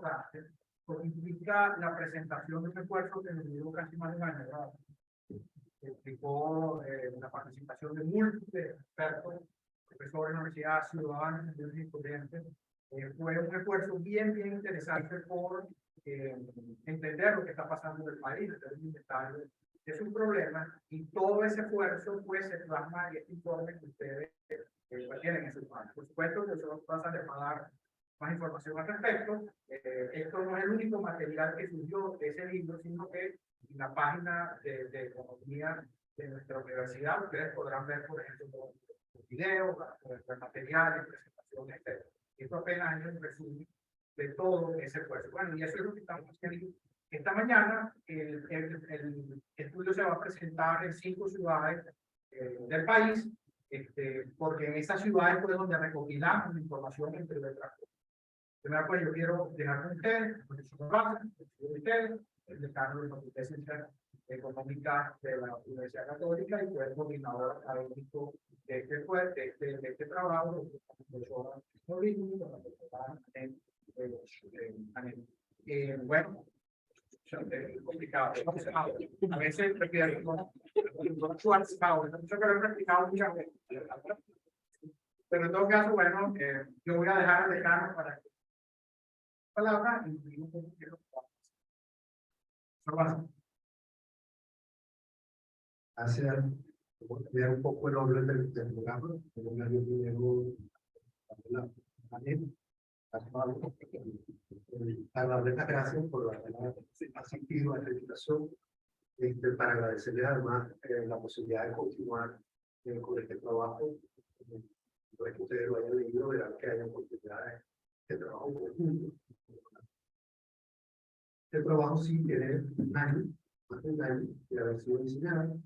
importante porque implica la presentación de un esfuerzo que nos llevó casi más de un año, ¿verdad? Implicó la participación de múltiples expertos, profesores de la universidad, ciudadanos, estudiantes. Fue un esfuerzo bien interesante por entender lo que está pasando en el país, es un problema y todo ese esfuerzo pues se plasma en este informe que ustedes tienen en su mano. Por supuesto que nosotros pasan a dar más información al respecto. Esto no es el único material que surgió de ese libro, sino que en la página de economía de nuestra universidad ustedes podrán ver, por ejemplo, los videos, los materiales, presentaciones, etc. Esto apenas es un resumen de todo ese esfuerzo. Bueno, y eso es lo que estamos haciendo. Esta mañana el estudio se va a presentar en 5 ciudades del país, porque en esas ciudades fue donde recopilamos la información entre otras cosas. Primero, pues yo quiero dejar con ustedes, el profesor Vázquez, de ustedes, el decano de la Facultad de Ciencias Económicas de la Universidad Católica y fue el coordinador académico de este trabajo, el profesor Molino, con la profesora bueno, complicado. A veces requiere pero en todo caso, bueno, yo voy a dejar al decano para que palabra y digo un poquito. Hacia cambiar un poco el orden del programa, pero me dio primero la darles las gracias por la asistido a la invitación, para agradecerles además la posibilidad de continuar con este trabajo. No es que ustedes lo hayan leído, verán que hay oportunidades de trabajo conjunto. Este trabajo sí tiene un año, más de un año de haber sido diseñado.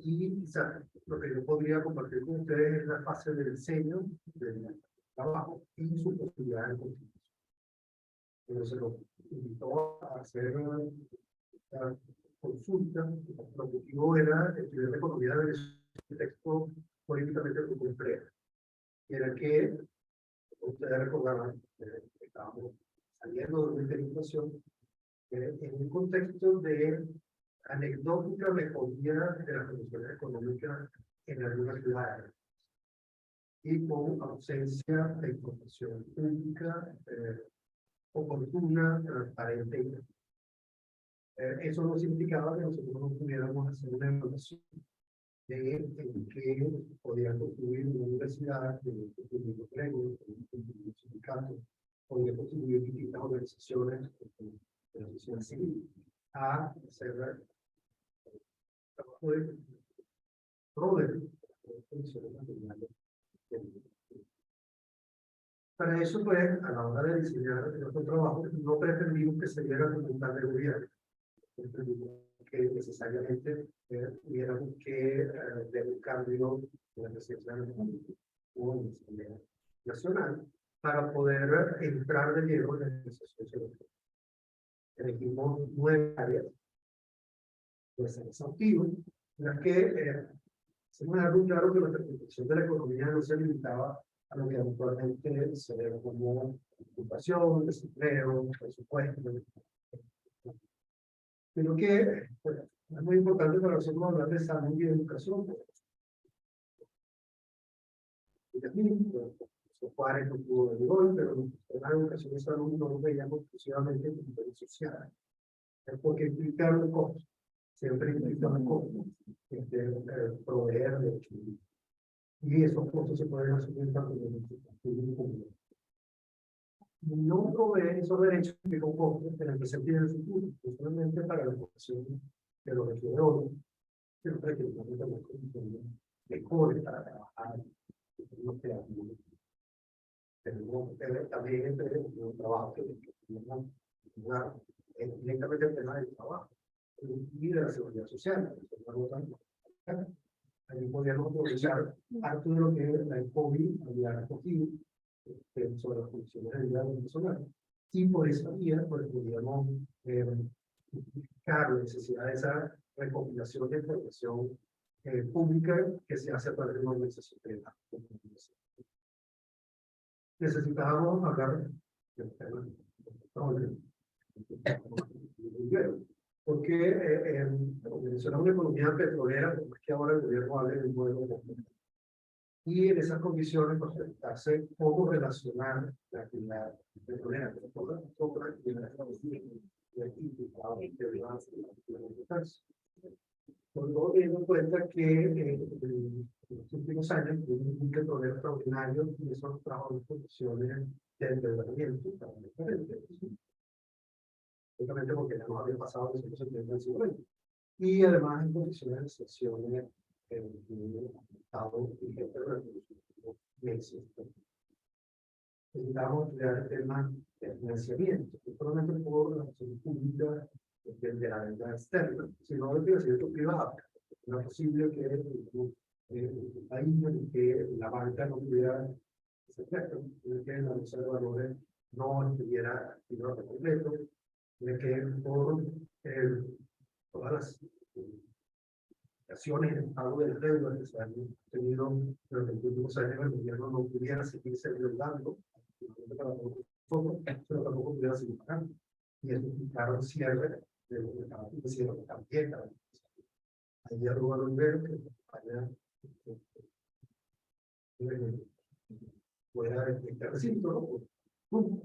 Y quizás lo que yo podría compartir con ustedes es la fase del diseño del trabajo y su posibilidad de continuación. Se lo invitó a hacer una consulta. El objetivo era estudiar la economía de un texto políticamente complejo. Y era que ustedes recordarán que estábamos saliendo de una interpretación en un contexto de anecdótica mejoría de las condiciones económicas en algunas ciudades y con ausencia de información pública oportuna, transparente. Eso no significaba que nosotros no pudiéramos hacer una evaluación de en qué podía construir una universidad, de un colegio, de un sindicato, podría construir distintas organizaciones de la sociedad civil a hacer trabajo de roles, funciones materiales. Para eso, pues, a la hora de diseñar nuestro trabajo, no pretendimos que se diera documental de gobierno. Pretendimos que necesariamente tuviéramos que ver un cambio en la presidencia de la República o en la Asamblea Nacional para poder entrar de lleno en la negociación social. Elegimos 9 áreas, pues exhaustivas, en las que se me da muy claro que la interpretación de la economía no se limitaba a lo que habitualmente se ve como ocupación, desempleo, presupuesto, pero que pues, es muy importante para nosotros hablar de salud y educación. Y también, los cuales no pudo venir hoy, pero en la educación y salud no lo veíamos exclusivamente como interés social. Es porque implica un costo, siempre implica un costo, proveer de hecho. Y esos costos se pueden asumir tanto en el sistema como no provee esos derechos que con costos en el presente y en el futuro, no solamente para la población que lo requiere hoy, sino para que tengan las condiciones mejores para trabajar, no sea tenemos también entre un trabajo que tenemos directamente el tema del trabajo y de la seguridad social. Ahí podríamos aprovechar parte de lo que el COVID había recogido sobre las condiciones de vida venezolana. Y por esa vía, pues podríamos identificar la necesidad de esa recopilación de información pública que se hace a través de una organización privada. Necesitábamos hablar del tema petróleo. Porque Venezuela es una economía petrolera, como es que ahora el gobierno habla de un modelo petrolero. Y en esas condiciones, pues, hace cómo relacionar la actividad petrolera con otra actividad sobre todo teniendo en cuenta que en los últimos años tuvimos un petrolero extraordinario y eso nos trajo unas condiciones de endeudamiento también diferentes. Justamente porque ya nos había pasado los 170 del siglo XX. Y además en condiciones de excepciones en Estado vigente durante los últimos meses. Necesitamos estudiar el tema de financiamiento, no solamente por la acción pública de la deuda externa, sino del financiamiento privado. No es posible que el país en que la banca no tuviera ese efecto, en que la bolsa de valores no estuviera activa por completo, de que por todas las acciones en pago de deudas que se han tenido durante los últimos años, el gobierno no pudiera seguirse endeudando, pero tampoco pudiera seguir pagando. Y eso implicaron cierre de los mercados financieros también. Ayer Rubén Rivero, que España fuera de recinto, ¿no?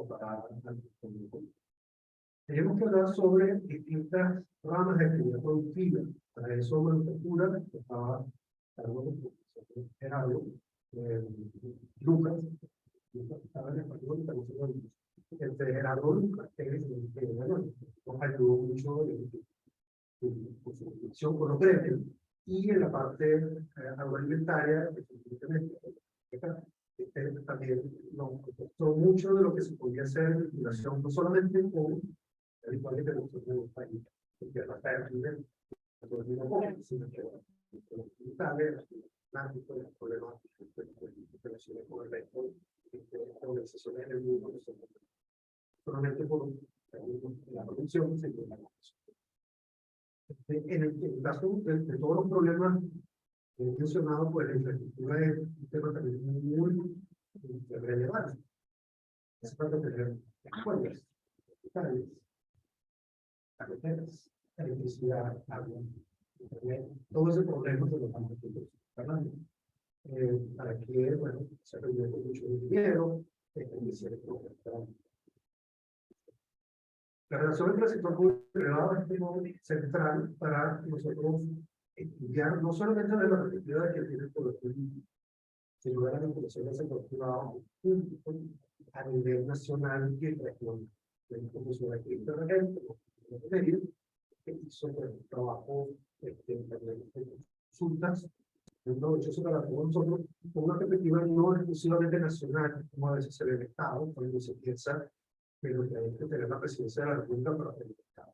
Para tenemos que hablar sobre distintas ramas de actividad productiva. Para eso, manufactura, que estaba Gerardo, Lucas estaba en español, entre Gerardo Lucas, que es el que nos ayudó mucho en su producción con los gremios, y en la parte agroalimentaria, también nos costó mucho de lo que se podía hacer en vinculación, no solamente con el igual que nosotros en el país, porque la pérdida sino que los problemas relacionados con el resto de organizaciones del mundo, solamente por la producción, sino la en el caso de todos los problemas que he mencionado, pues la infraestructura es un tema también muy relevante. Es para tener escuelas, hospitales, carreteras, electricidad, agua, internet, todo ese problema de los campos de hablando. Para que, bueno, se reduce mucho dinero, la relación entre el sector público y privado es algo central para nosotros estudiar, no solamente de la perspectiva de que tiene el poder político, sino de la vinculación del sector privado a nivel nacional y regional. Como se aquí internet, que hizo un trabajo de consultas, provechoso para todos nosotros, con una perspectiva no exclusivamente nacional, como a veces se ve en el Estado, cuando se piensa que lo que hay que tener la presidencia de la República para hacer el Estado.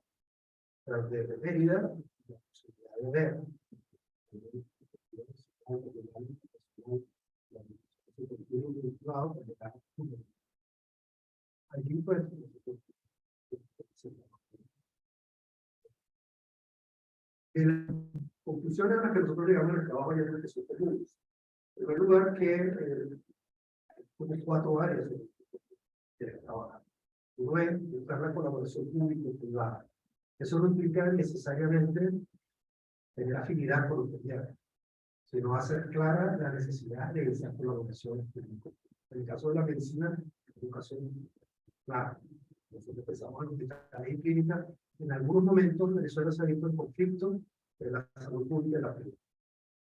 Pero de Mérida, la posibilidad de ver allí pues la conclusión a la que nosotros llegamos en el trabajo ya es que son comunes. En primer lugar, que como 4 áreas de trabajar. Uno es buscar la colaboración público-privada. Eso no implica necesariamente tener afinidad con los que sino hacer clara la necesidad de esa colaboración pública. En el caso de la medicina, educación, claro. Nosotros pensamos en hospitales y clínicas. En algunos momentos Venezuela se ha visto en conflicto de la salud pública y la privada.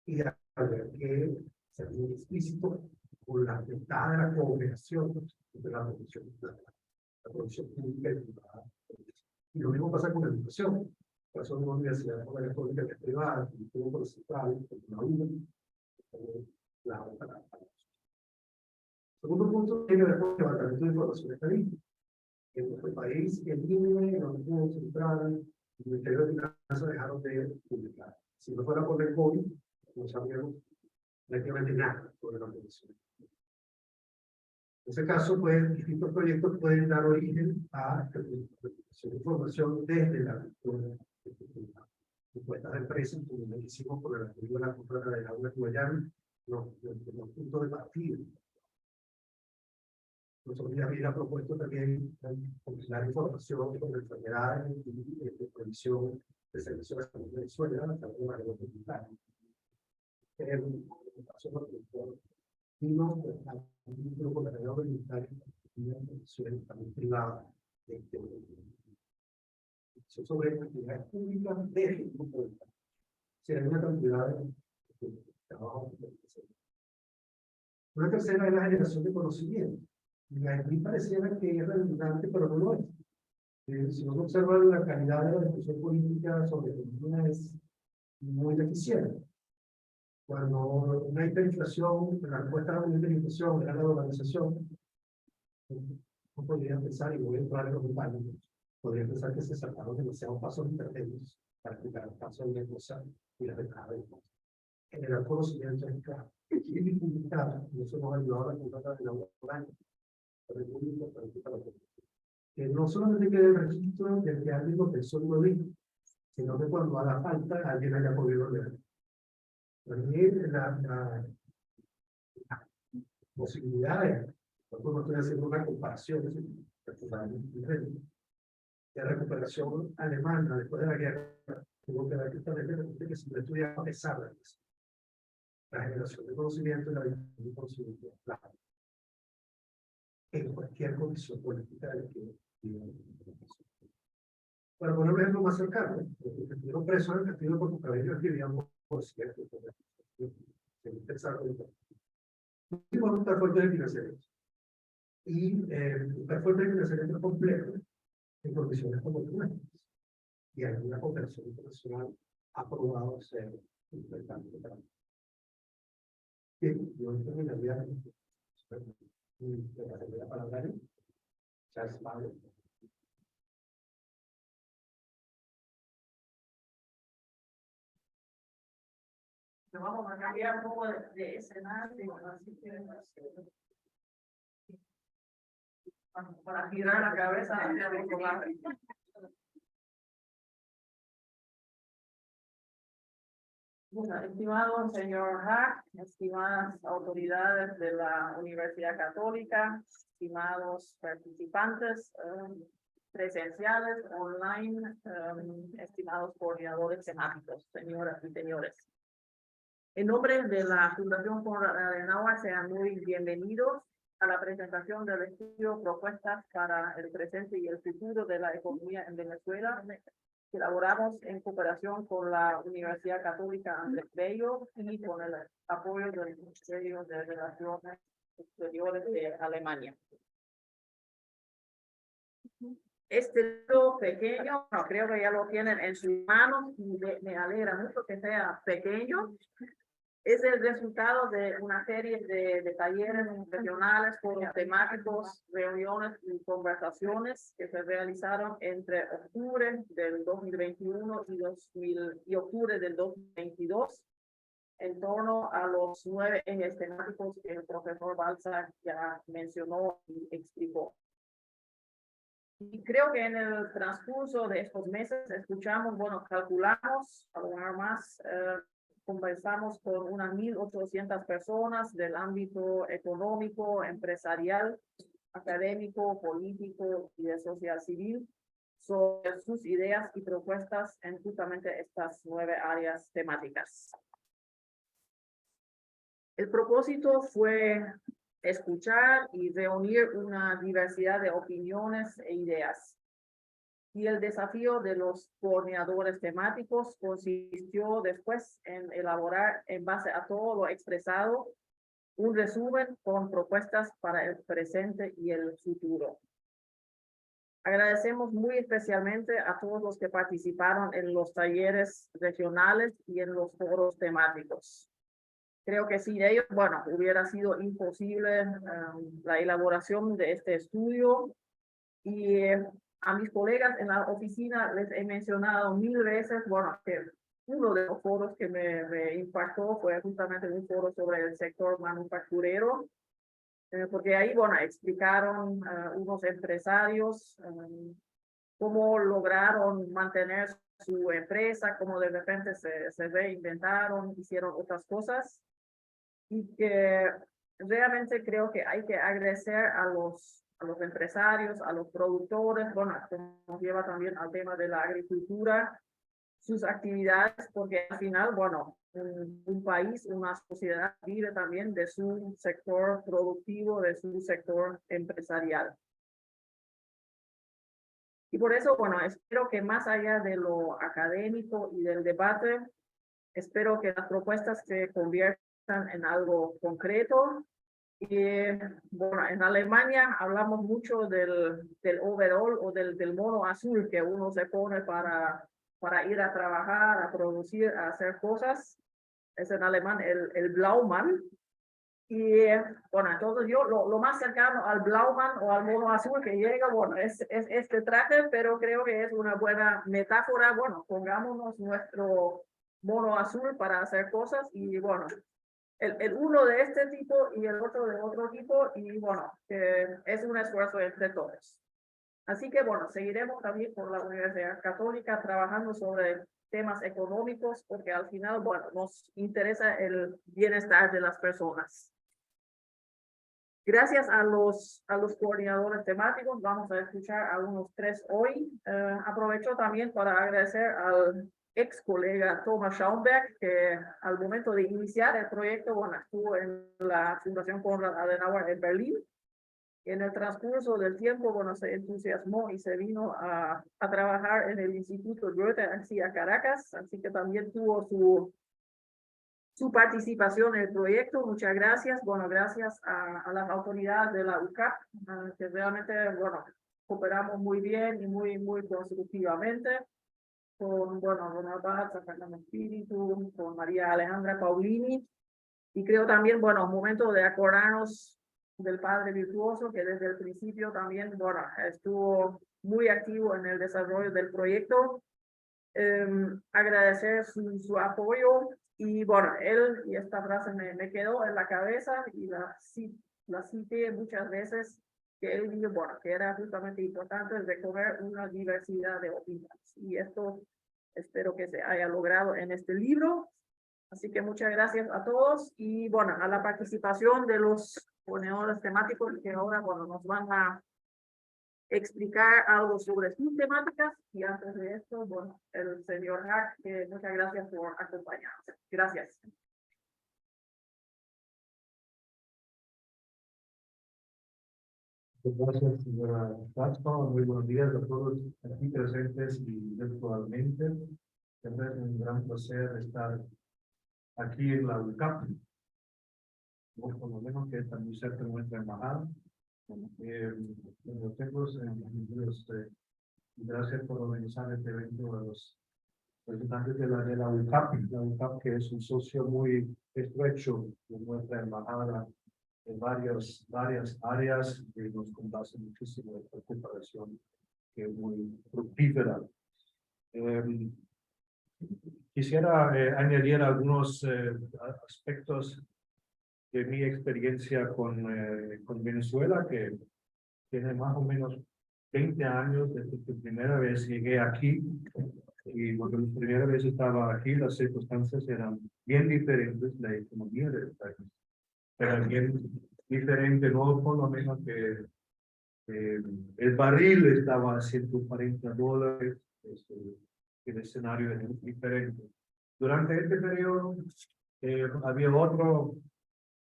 Y al ver que se ha sido explícito con la ventaja de la cooperación entre la producción pública y privada. Y lo mismo pasa con la educación. Por eso una universidad como la pública que es privada, como por central, como la UNA, la otra. Segundo punto tiene que ver con el levantamiento de información estadística. En nuestro país, el INE, el Banco Central, el Ministerio de Finanzas dejaron de publicar. Si no fuera por el COVID, no sabríamos prácticamente nada sobre la producción. En ese caso, pues, distintos proyectos pueden dar origen a información desde la cultura, encuestas de empresas, como lo hicimos por el apoyo de la compra de la UNA Guayana, los puntos de partida. Nosotros ya había propuesto también compilar información sobre enfermedades y de provisión de servicios de salud de Venezuela a través de manera comunitaria. En el caso del doctor vino un grupo de manera voluntaria también privada sobre actividades públicas del grupo de si hay una cantidad de trabajo. Una tercera es la generación de conocimiento. Y a mí pareciera que es redundante, pero no lo es. Si uno observa la calidad de la discusión política sobre economía es muy deficiente. Cuando una hiperinflación, la respuesta a una hiperinflación era la dolarización, no podría pensar, y voy a entrar en los detalles, podría pensar que se saltaron demasiados pasos intermedios para explicar el paso de una cosa y la de cada cosa. Generar conocimiento es claro. Y dificultar, y eso nos ha ayudado a la cultura de la urbana, pero es muy importante para todos. Que no solamente quede el registro del que alguien lo pensó y lo dijo, sino que cuando haga falta, alguien haya podido leer. También la posibilidad de, no estoy haciendo una comparación, de recuperación alemana después de la guerra, tuvo que ver que se estudia a pesar de eso. La generación de conocimiento y la difusión de conocimiento claro. En cualquier condición política de que vivamos. Para poner un ejemplo más cercano, los que estuvieron presos en el castillo de Puerto Cabello escribían por cierto, se interesaron en y buscar fuentes de financiamiento. Y buscar fuentes de financiamiento complejo en condiciones como nuestras. Y alguna cooperación internacional ha aprobado ser importante para nosotros. Bien, yo terminaría la palabra ahí. Charles Pablo. Vamos a cambiar un poco de escenario, así que para girar la cabeza hacia el otro lado. Bueno, estimado señor Hack, estimadas autoridades de la Universidad Católica, estimados participantes presenciales, online, estimados coordinadores temáticos, señoras y señores. En nombre de la Fundación Konrad Adenauer, sean muy bienvenidos a la presentación del estudio Propuestas para el presente y el futuro de la economía en Venezuela, que elaboramos en cooperación con la Universidad Católica Andrés Bello y con el apoyo del Ministerio de Relaciones Exteriores de Alemania. Este libro pequeño, no, creo que ya lo tienen en sus manos y me alegra mucho que sea pequeño. Es el resultado de una serie de talleres regionales, foros temáticos, reuniones y conversaciones que se realizaron entre octubre del 2021 y octubre del 2022 en torno a los 9 ejes temáticos que el profesor Balza ya mencionó y explicó. Y creo que en el transcurso de estos meses escuchamos, bueno, calculamos, a lo mejor más, conversamos con unas 1.800 personas del ámbito económico, empresarial, académico, político y de sociedad civil sobre sus ideas y propuestas en justamente estas 9 áreas temáticas. El propósito fue escuchar y reunir una diversidad de opiniones e ideas. Y el desafío de los coordinadores temáticos consistió después en elaborar, en base a todo lo expresado, un resumen con propuestas para el presente y el futuro. Agradecemos muy especialmente a todos los que participaron en los talleres regionales y en los foros temáticos. Creo que sin ellos, bueno, hubiera sido imposible la elaboración de este estudio. Y a mis colegas en la oficina les he mencionado 1000 veces, bueno, que uno de los foros que me impactó fue justamente un foro sobre el sector manufacturero, porque ahí, bueno, explicaron unos empresarios cómo lograron mantener su empresa, cómo de repente se reinventaron, hicieron otras cosas, y que realmente creo que hay que agradecer a los empresarios, a los productores, bueno, esto nos lleva también al tema de la agricultura, sus actividades, porque al final, bueno, un país, una sociedad vive también de su sector productivo, de su sector empresarial. Y por eso, bueno, espero que más allá de lo académico y del debate, espero que las propuestas se conviertan en algo concreto. Y bueno, en Alemania hablamos mucho del overall o del mono azul que uno se pone para ir a trabajar, a producir, a hacer cosas. Es en alemán el Blaumann. Y bueno, entonces yo lo más cercano al Blaumann o al mono azul que llega, bueno, es este traje, pero creo que es una buena metáfora. Bueno, pongámonos nuestro mono azul para hacer cosas y bueno, el uno de este tipo y el otro de otro tipo y bueno, es un esfuerzo entre todos. Así que bueno, seguiremos también por la Universidad Católica trabajando sobre temas económicos porque al final, bueno, nos interesa el bienestar de las personas. Gracias a los coordinadores temáticos, vamos a escuchar a unos 3 hoy. Aprovecho también para agradecer al ex colega Thomas Schaumberg, que al momento de iniciar el proyecto, bueno, estuvo en la Fundación Konrad Adenauer en Berlín. En el transcurso del tiempo, bueno, se entusiasmó y se vino a trabajar en el Instituto Goethe aquí a Caracas, así que también tuvo su participación en el proyecto. Muchas gracias. Bueno, gracias a las autoridades de la UCAP, que realmente, bueno, cooperamos muy bien y muy constructivamente con, bueno, Ronald Barza, Fernando Espíritu, con María Alejandra Paulini. Y creo también, bueno, un momento de acordarnos del padre virtuoso, que desde el principio también, bueno, estuvo muy activo en el desarrollo del proyecto. Agradecer su apoyo y bueno, él, y esta frase me quedó en la cabeza y la cité muchas veces, que él dijo, bueno, que era justamente importante recoger una diversidad de opiniones y esto espero que se haya logrado en este libro. Así que muchas gracias a todos y bueno, a la participación de los ponedores temáticos que ahora, bueno, nos van a explicar algo sobre sus temáticas y antes de esto, bueno, el señor Hack, que muchas gracias por acompañarnos. Gracias. Gracias, señora Caspa. Muy buenos días a todos aquí presentes y virtualmente. Siempre es un gran placer estar aquí en la UCAP, por lo menos que está muy cerca de nuestra embajada. Gracias por organizar este evento a los representantes de la UCAP, que es un socio muy estrecho de nuestra embajada en varias áreas y nos complace muchísimo esta cooperación que es muy fructífera. Quisiera añadir algunos aspectos de mi experiencia con Venezuela, que tiene más o menos 20 años desde que primera vez llegué aquí. Y cuando la primera vez estaba aquí, las circunstancias eran bien diferentes, la economía del país era bien diferente, no por lo menos que el barril estaba a $140, el escenario era diferente. Durante este periodo había otro,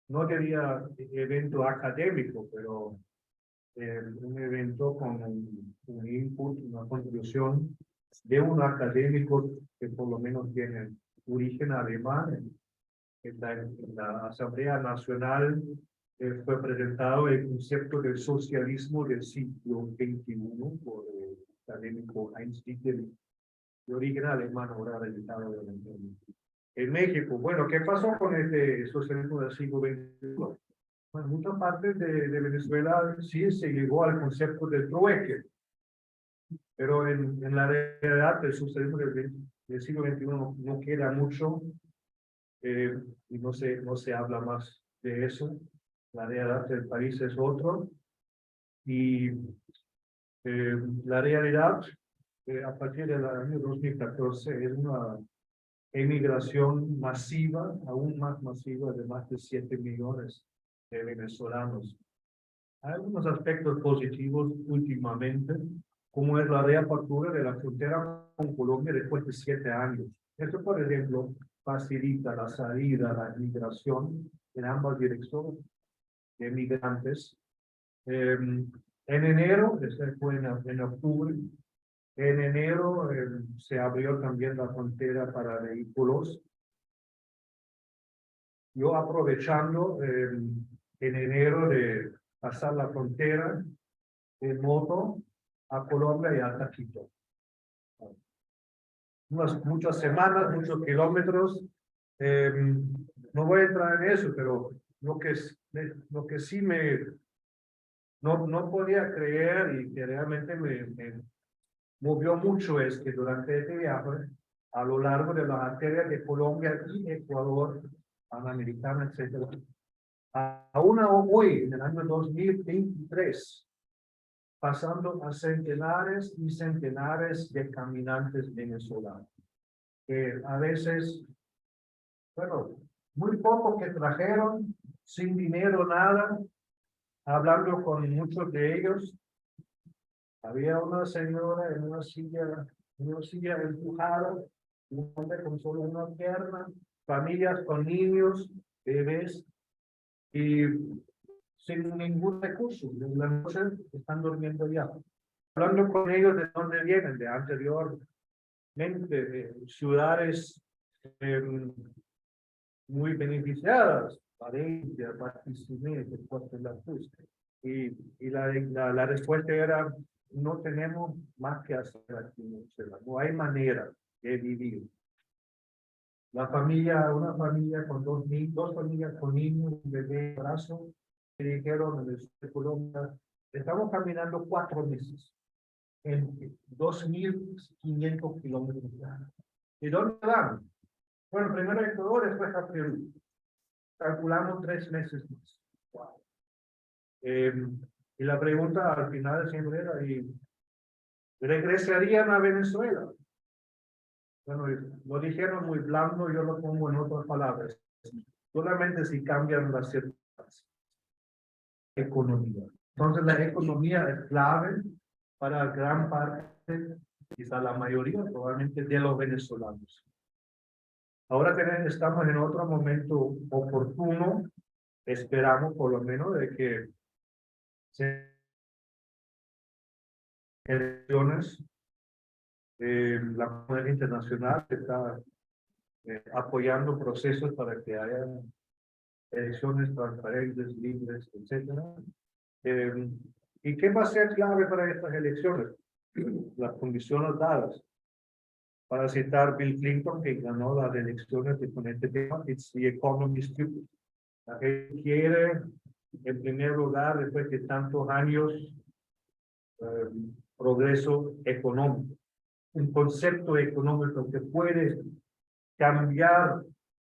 no quería evento académico, pero un evento con un input, una contribución de un académico que por lo menos tiene origen alemán. En la Asamblea Nacional fue presentado el concepto del socialismo del siglo XXI por el académico Heinz Dittl, de origen alemán, ahora realizado en México. Bueno, ¿qué pasó con este socialismo del siglo XXI? En muchas partes de Venezuela sí se llegó al concepto del trueque, pero en la realidad el socialismo del siglo XXI no queda mucho y no se habla más de eso. La realidad del país es otro y la realidad a partir del año 2014 es una emigración masiva, aún más masiva, de más de 7 millones de venezolanos. Hay algunos aspectos positivos últimamente, como es la reapertura de la frontera con Colombia después de 7 años. Esto, por ejemplo, facilita la salida, la migración en ambas direcciones de migrantes. En enero, este fue en octubre, en enero se abrió también la frontera para vehículos. Yo aprovechando en enero de pasar la frontera en moto a Colombia y hasta Quito. Muchas semanas, muchos kilómetros. No voy a entrar en eso, pero lo que sí no podía creer y que realmente me movió mucho es que durante este viaje, a lo largo de las arterias de Colombia y Ecuador, Panamericana, etcétera, aún hoy, en el año 2023, pasando a centenares y centenares de caminantes venezolanos, que a veces, bueno, muy poco que trajeron, sin dinero, nada, hablando con muchos de ellos. Había una señora en una silla empujada, un hombre con solo una pierna, familias con niños, bebés, y sin ningún recurso. En la noche están durmiendo ya. Hablando con ellos de dónde vienen, de anteriormente, de ciudades muy beneficiadas, Valencia, Barquisimeto, Puerto La Cruz. Y la respuesta era, no tenemos más que hacer aquí en Venezuela, no hay manera de vivir. Una familia con dos familias con niños, un bebé en brazo, me dijeron en el sur de Colombia, estamos caminando 4 meses en 2.500 kilómetros. ¿Y dónde van? Bueno, primero a Ecuador, después a Perú. Calculamos 3 meses más. Wow. Y la pregunta al final siempre era, ¿y regresarían a Venezuela? Bueno, lo dijeron muy blando, yo lo pongo en otras palabras. Solamente si cambian las circunstancias. Economía. Entonces la economía es clave para gran parte, quizá la mayoría probablemente de los venezolanos. Ahora estamos en otro momento oportuno, esperamos por lo menos de que se elecciones, la comunidad internacional está apoyando procesos para que haya elecciones transparentes, libres, etcétera. ¿Y qué va a ser clave para estas elecciones? Las condiciones dadas. Para citar Bill Clinton, que ganó las elecciones con este tema, it's the economy stupid. La gente quiere, en primer lugar, después de tantos años, progreso económico. Un concepto económico que puede cambiar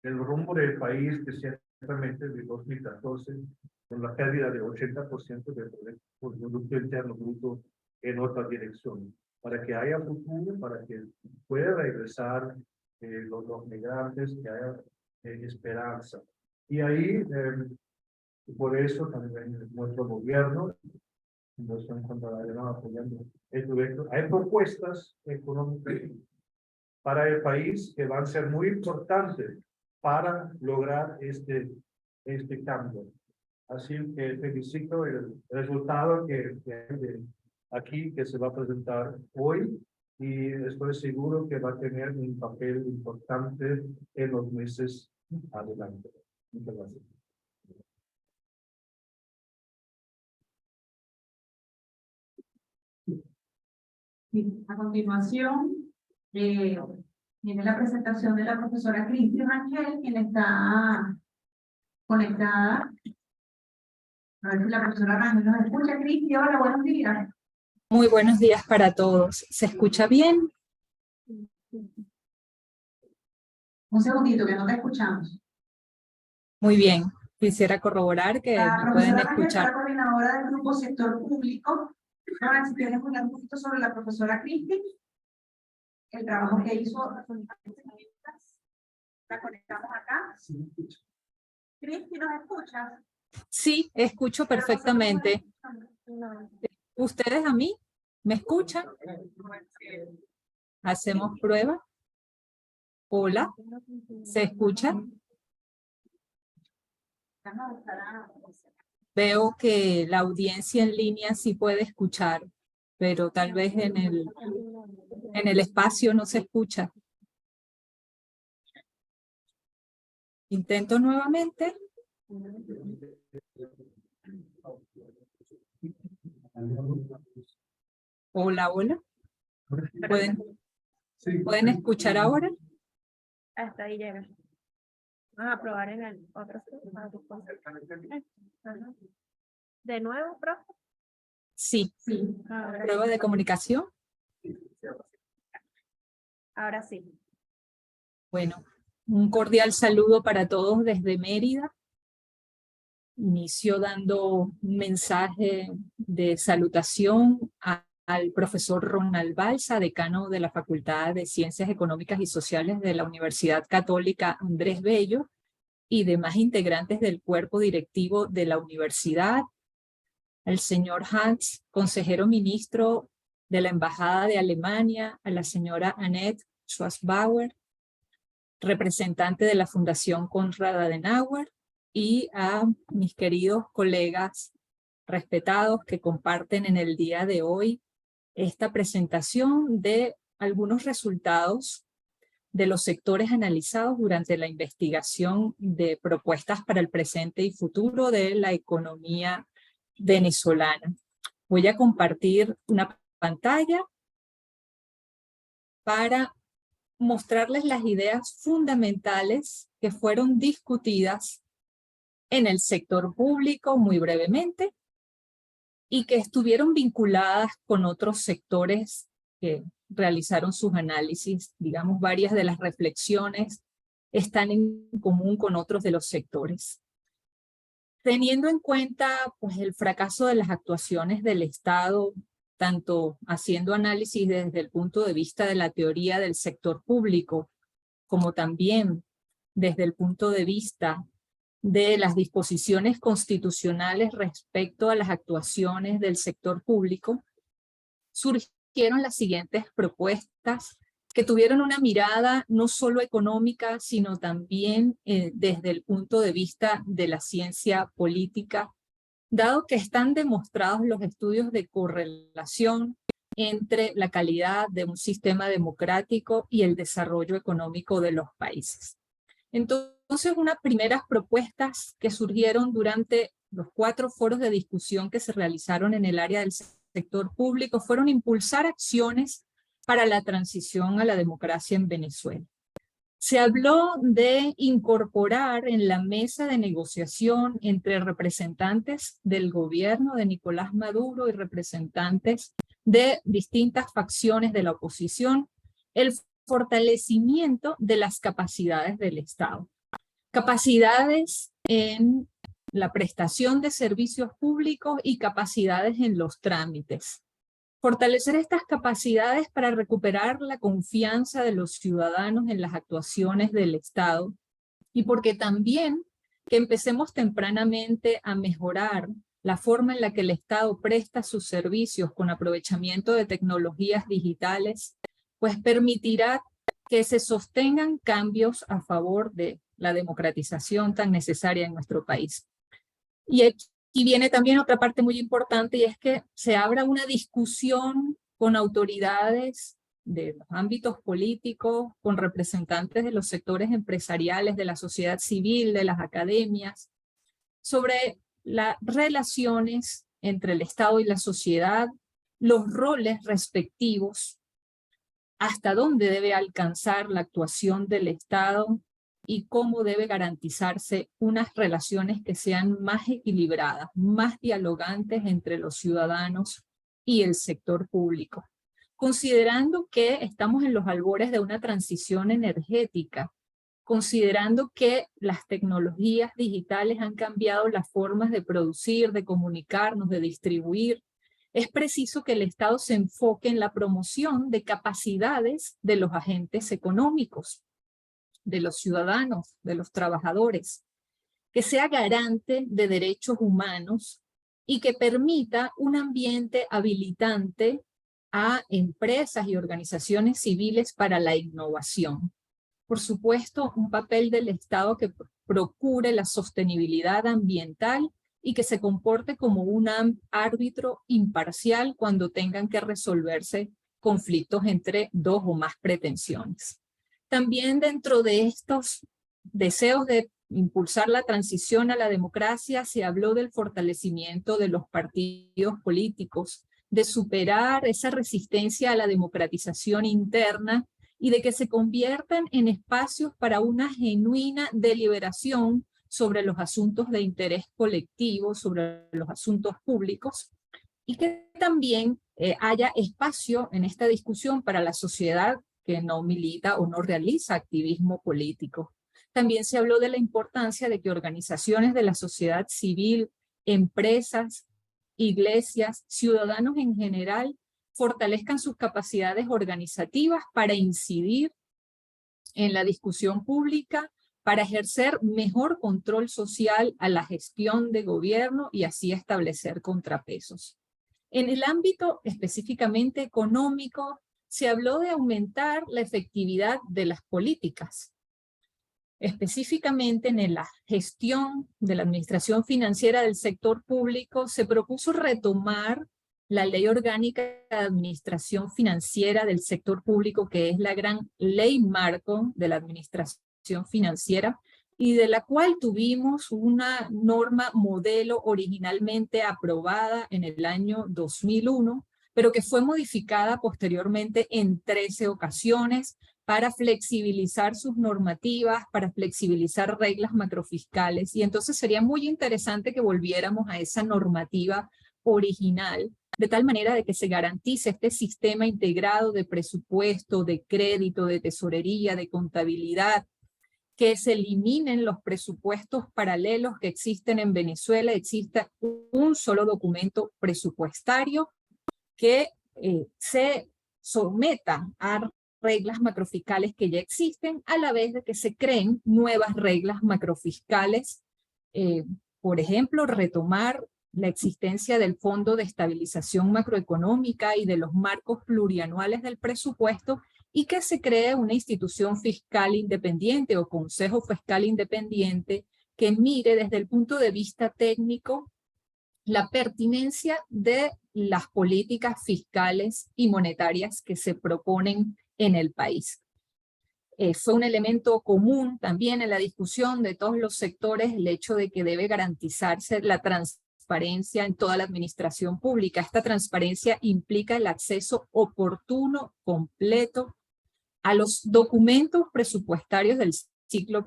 el rumbo del país, que ciertamente de 2014, con la pérdida de 80% del Producto Interno Bruto en otra dirección, para que haya futuro, para que pueda regresar los migrantes, que haya esperanza. Y ahí, por eso también nuestro gobierno, apoyando esto, hay propuestas económicas para el país que van a ser muy importantes para lograr este cambio. Así que felicito el resultado que hay de aquí, que se va a presentar hoy, y estoy seguro que va a tener un papel importante en los meses adelante. Muchas gracias. Sí, a continuación, viene la presentación de la profesora Cristi Rangel, quien está conectada. A ver si la profesora Rangel nos escucha. Cristi, hola, buenos días. Muy buenos días para todos. ¿Se escucha bien? Un segundito, que no te escuchamos. Muy bien. Quisiera corroborar que La me pueden profesora Rangel es la escuchar. coordinadora del grupo Sector Público. Ahora, si quieres hablar un poquito sobre la profesora Cristi, el trabajo que hizo. La conectamos acá. Cristi, ¿nos escuchas? Sí, escucho perfectamente. ¿Ustedes a mí? ¿Me escuchan? ¿Hacemos prueba? Hola, ¿se escucha? Veo que la audiencia en línea sí puede escuchar, pero tal vez en el espacio no se escucha. Intento nuevamente. Hola, hola. ¿Pueden escuchar ahora? Hasta ahí llega. Vamos a probar en el otro. Ajá. ¿De nuevo, profe? Sí. Ahora, ¿Prueba de comunicación? ahora sí. Bueno, un cordial saludo para todos desde Mérida. Inicio dando un mensaje de salutación al profesor Ronald Balsa, decano de la Facultad de Ciencias Económicas y Sociales de la Universidad Católica Andrés Bello y demás integrantes del cuerpo directivo de la universidad, al señor Hans, consejero ministro de la Embajada de Alemania, a la señora Annette Schwarzbauer, representante de la Fundación Konrad Adenauer, y a mis queridos colegas respetados que comparten en el día de hoy esta presentación de algunos resultados de los sectores analizados durante la investigación de propuestas para el presente y futuro de la economía venezolana. Voy a compartir una pantalla para mostrarles las ideas fundamentales que fueron discutidas en el sector público muy brevemente y que estuvieron vinculadas con otros sectores que realizaron sus análisis. Digamos, varias de las reflexiones están en común con otros de los sectores. Teniendo en cuenta pues, el fracaso de las actuaciones del Estado, tanto haciendo análisis desde el punto de vista de la teoría del sector público, como también desde el punto de vista de las disposiciones constitucionales respecto a las actuaciones del sector público, surgieron las siguientes propuestas que tuvieron una mirada no solo económica, sino también desde el punto de vista de la ciencia política, dado que están demostrados los estudios de correlación entre la calidad de un sistema democrático y el desarrollo económico de los países. Entonces, unas primeras propuestas que surgieron durante los 4 foros de discusión que se realizaron en el área del sector público fueron impulsar acciones para la transición a la democracia en Venezuela. Se habló de incorporar en la mesa de negociación entre representantes del gobierno de Nicolás Maduro y representantes de distintas facciones de la oposición el fortalecimiento de las capacidades del Estado. Capacidades en la prestación de servicios públicos y capacidades en los trámites. Fortalecer estas capacidades para recuperar la confianza de los ciudadanos en las actuaciones del Estado y porque también que empecemos tempranamente a mejorar la forma en la que el Estado presta sus servicios con aprovechamiento de tecnologías digitales, pues permitirá que se sostengan cambios a favor de la democratización tan necesaria en nuestro país. Y aquí viene también otra parte muy importante y es que se abra una discusión con autoridades de los ámbitos políticos, con representantes de los sectores empresariales, de la sociedad civil, de las academias, sobre las relaciones entre el Estado y la sociedad, los roles respectivos, hasta dónde debe alcanzar la actuación del Estado y cómo debe garantizarse unas relaciones que sean más equilibradas, más dialogantes entre los ciudadanos y el sector público. Considerando que estamos en los albores de una transición energética, considerando que las tecnologías digitales han cambiado las formas de producir, de comunicarnos, de distribuir, es preciso que el Estado se enfoque en la promoción de capacidades de los agentes económicos, de los ciudadanos, de los trabajadores, que sea garante de derechos humanos y que permita un ambiente habilitante a empresas y organizaciones civiles para la innovación. Por supuesto, un papel del Estado que procure la sostenibilidad ambiental y que se comporte como un árbitro imparcial cuando tengan que resolverse conflictos entre dos o más pretensiones. También dentro de estos deseos de impulsar la transición a la democracia se habló del fortalecimiento de los partidos políticos, de superar esa resistencia a la democratización interna y de que se conviertan en espacios para una genuina deliberación sobre los asuntos de interés colectivo, sobre los asuntos públicos, y que también haya espacio en esta discusión para la sociedad que no milita o no realiza activismo político. También se habló de la importancia de que organizaciones de la sociedad civil, empresas, iglesias, ciudadanos en general, fortalezcan sus capacidades organizativas para incidir en la discusión pública, para ejercer mejor control social a la gestión de gobierno y así establecer contrapesos. En el ámbito específicamente económico, se habló de aumentar la efectividad de las políticas. Específicamente en la gestión de la administración financiera del sector público, se propuso retomar la Ley Orgánica de Administración Financiera del Sector Público, que es la gran ley marco de la administración financiera, y de la cual tuvimos una norma modelo originalmente aprobada en el año 2001, pero que fue modificada posteriormente en 13 ocasiones para flexibilizar sus normativas, para flexibilizar reglas macrofiscales, y entonces sería muy interesante que volviéramos a esa normativa original, de tal manera de que se garantice este sistema integrado de presupuesto, de crédito, de tesorería, de contabilidad, que se eliminen los presupuestos paralelos que existen en Venezuela, exista un solo documento presupuestario que se someta a reglas macrofiscales que ya existen, a la vez de que se creen nuevas reglas macrofiscales, por ejemplo, retomar la existencia del Fondo de Estabilización Macroeconómica y de los marcos plurianuales del presupuesto, y que se cree una institución fiscal independiente o consejo fiscal independiente que mire desde el punto de vista técnico la pertinencia de las políticas fiscales y monetarias que se proponen en el país. Fue un elemento común también en la discusión de todos los sectores el hecho de que debe garantizarse la transparencia en toda la administración pública. Esta transparencia implica el acceso oportuno, completo, a los documentos presupuestarios del ciclo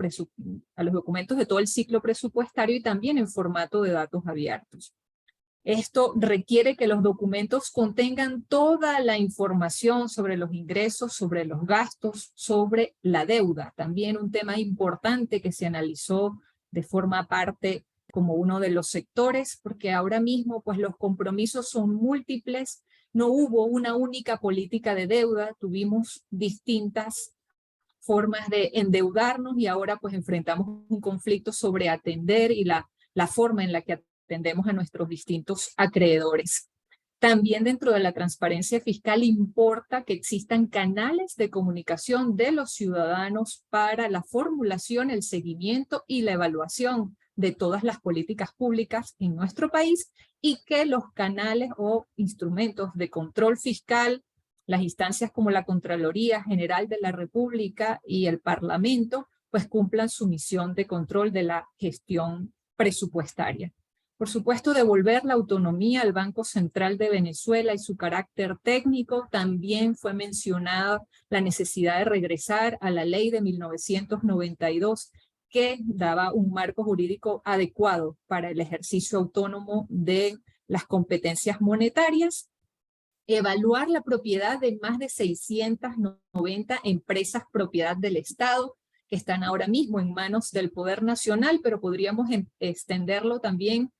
a los documentos de todo el ciclo presupuestario y también en formato de datos abiertos. Esto requiere que los documentos contengan toda la información sobre los ingresos, sobre los gastos, sobre la deuda. También un tema importante que se analizó de forma aparte como uno de los sectores, porque ahora mismo pues los compromisos son múltiples. No hubo una única política de deuda, tuvimos distintas formas de endeudarnos y ahora pues enfrentamos un conflicto sobre atender y la forma en la que atendemos a nuestros distintos acreedores. También dentro de la transparencia fiscal importa que existan canales de comunicación de los ciudadanos para la formulación, el seguimiento y la evaluación de todas las políticas públicas en nuestro país, y que los canales o instrumentos de control fiscal, las instancias como la Contraloría General de la República y el Parlamento, pues cumplan su misión de control de la gestión presupuestaria. Por supuesto, devolver la autonomía al Banco Central de Venezuela y su carácter técnico. También fue mencionada la necesidad de regresar a la ley de 1992, que daba un marco jurídico adecuado para el ejercicio autónomo de las competencias monetarias, evaluar la propiedad de más de 690 empresas propiedad del Estado, que están ahora mismo en manos del Poder Nacional, pero podríamos extenderlo también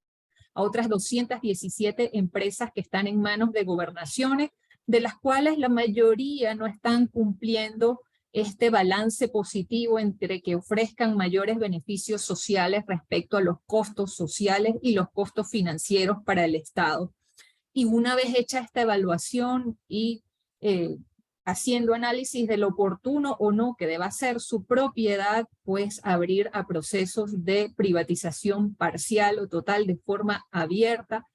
a otras 217 empresas que están en manos de gobernaciones, de las cuales la mayoría no están cumpliendo este balance positivo entre que ofrezcan mayores beneficios sociales respecto a los costos sociales y los costos financieros para el Estado. Y una vez hecha esta evaluación y haciendo análisis de lo oportuno o no que deba ser su propiedad, pues abrir a procesos de privatización parcial o total de forma abierta,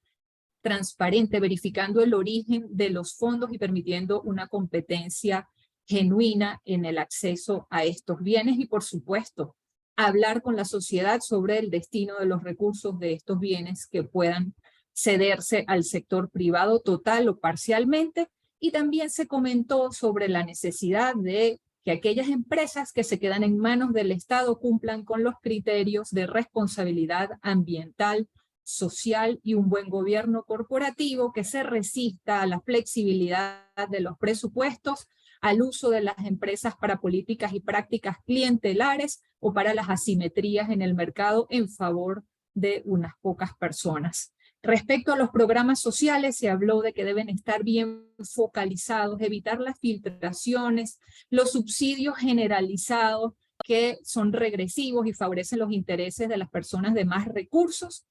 transparente, verificando el origen de los fondos y permitiendo una competencia genuina en el acceso a estos bienes y, por supuesto, hablar con la sociedad sobre el destino de los recursos de estos bienes que puedan cederse al sector privado total o parcialmente. Y también se comentó sobre la necesidad de que aquellas empresas que se quedan en manos del Estado cumplan con los criterios de responsabilidad ambiental, social y un buen gobierno corporativo, que se resista a la flexibilidad de los presupuestos, al uso de las empresas para políticas y prácticas clientelares o para las asimetrías en el mercado en favor de unas pocas personas. Respecto a los programas sociales, se habló de que deben estar bien focalizados, evitar las filtraciones, los subsidios generalizados que son regresivos y favorecen los intereses de las personas de más recursos,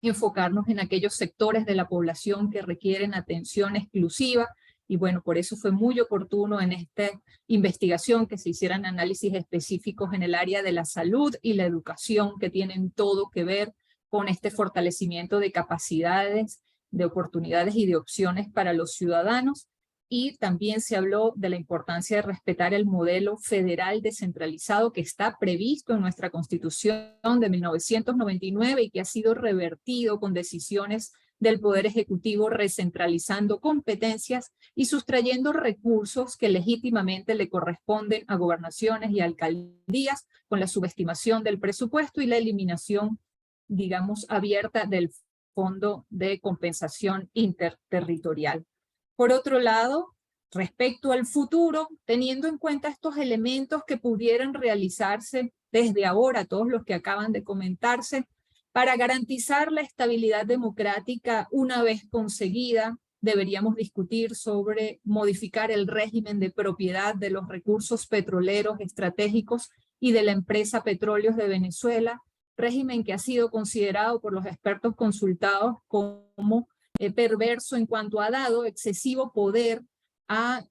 enfocarnos en aquellos sectores de la población que requieren atención exclusiva. Y bueno, por eso fue muy oportuno en esta investigación que se hicieran análisis específicos en el área de la salud y la educación, que tienen todo que ver con este fortalecimiento de capacidades, de oportunidades y de opciones para los ciudadanos. Y también se habló de la importancia de respetar el modelo federal descentralizado que está previsto en nuestra Constitución de 1999 y que ha sido revertido con decisiones del Poder Ejecutivo, recentralizando competencias y sustrayendo recursos que legítimamente le corresponden a gobernaciones y alcaldías, con la subestimación del presupuesto y la eliminación, digamos, abierta del Fondo de Compensación Interterritorial. Por otro lado, respecto al futuro, teniendo en cuenta estos elementos que pudieran realizarse desde ahora, todos los que acaban de comentarse, para garantizar la estabilidad democrática una vez conseguida, deberíamos discutir sobre modificar el régimen de propiedad de los recursos petroleros estratégicos y de la empresa Petróleos de Venezuela, régimen que ha sido considerado por los expertos consultados como perverso en cuanto ha dado excesivo poder a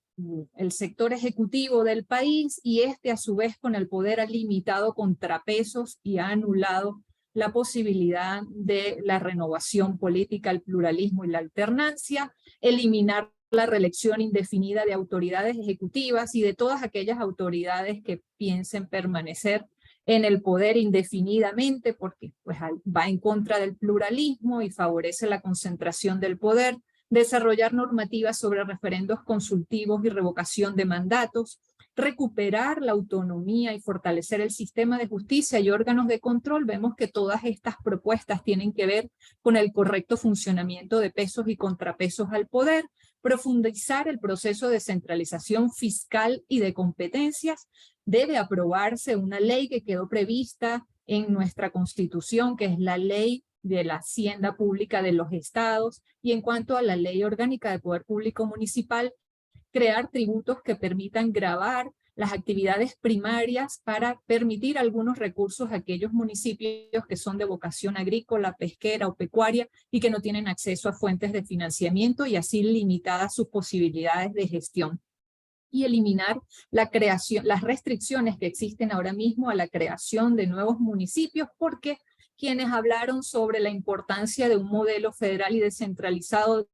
el sector ejecutivo del país, y este a su vez con el poder ha limitado contrapesos y ha anulado la posibilidad de la renovación política, el pluralismo y la alternancia, eliminar la reelección indefinida de autoridades ejecutivas y de todas aquellas autoridades que piensen permanecer en el poder indefinidamente, porque pues, va en contra del pluralismo y favorece la concentración del poder, desarrollar normativas sobre referendos consultivos y revocación de mandatos, recuperar la autonomía y fortalecer el sistema de justicia y órganos de control. Vemos que todas estas propuestas tienen que ver con el correcto funcionamiento de pesos y contrapesos al poder, profundizar el proceso de centralización fiscal y de competencias. Debe aprobarse una ley que quedó prevista en nuestra Constitución, que es la Ley de la Hacienda Pública de los Estados, y en cuanto a la Ley Orgánica de Poder Público Municipal, crear tributos que permitan gravar las actividades primarias para permitir algunos recursos a aquellos municipios que son de vocación agrícola, pesquera o pecuaria y que no tienen acceso a fuentes de financiamiento, y así limitadas sus posibilidades de gestión. Y eliminar la creación, las restricciones que existen ahora mismo a la creación de nuevos municipios, porque quienes hablaron sobre la importancia de un modelo federal y descentralizado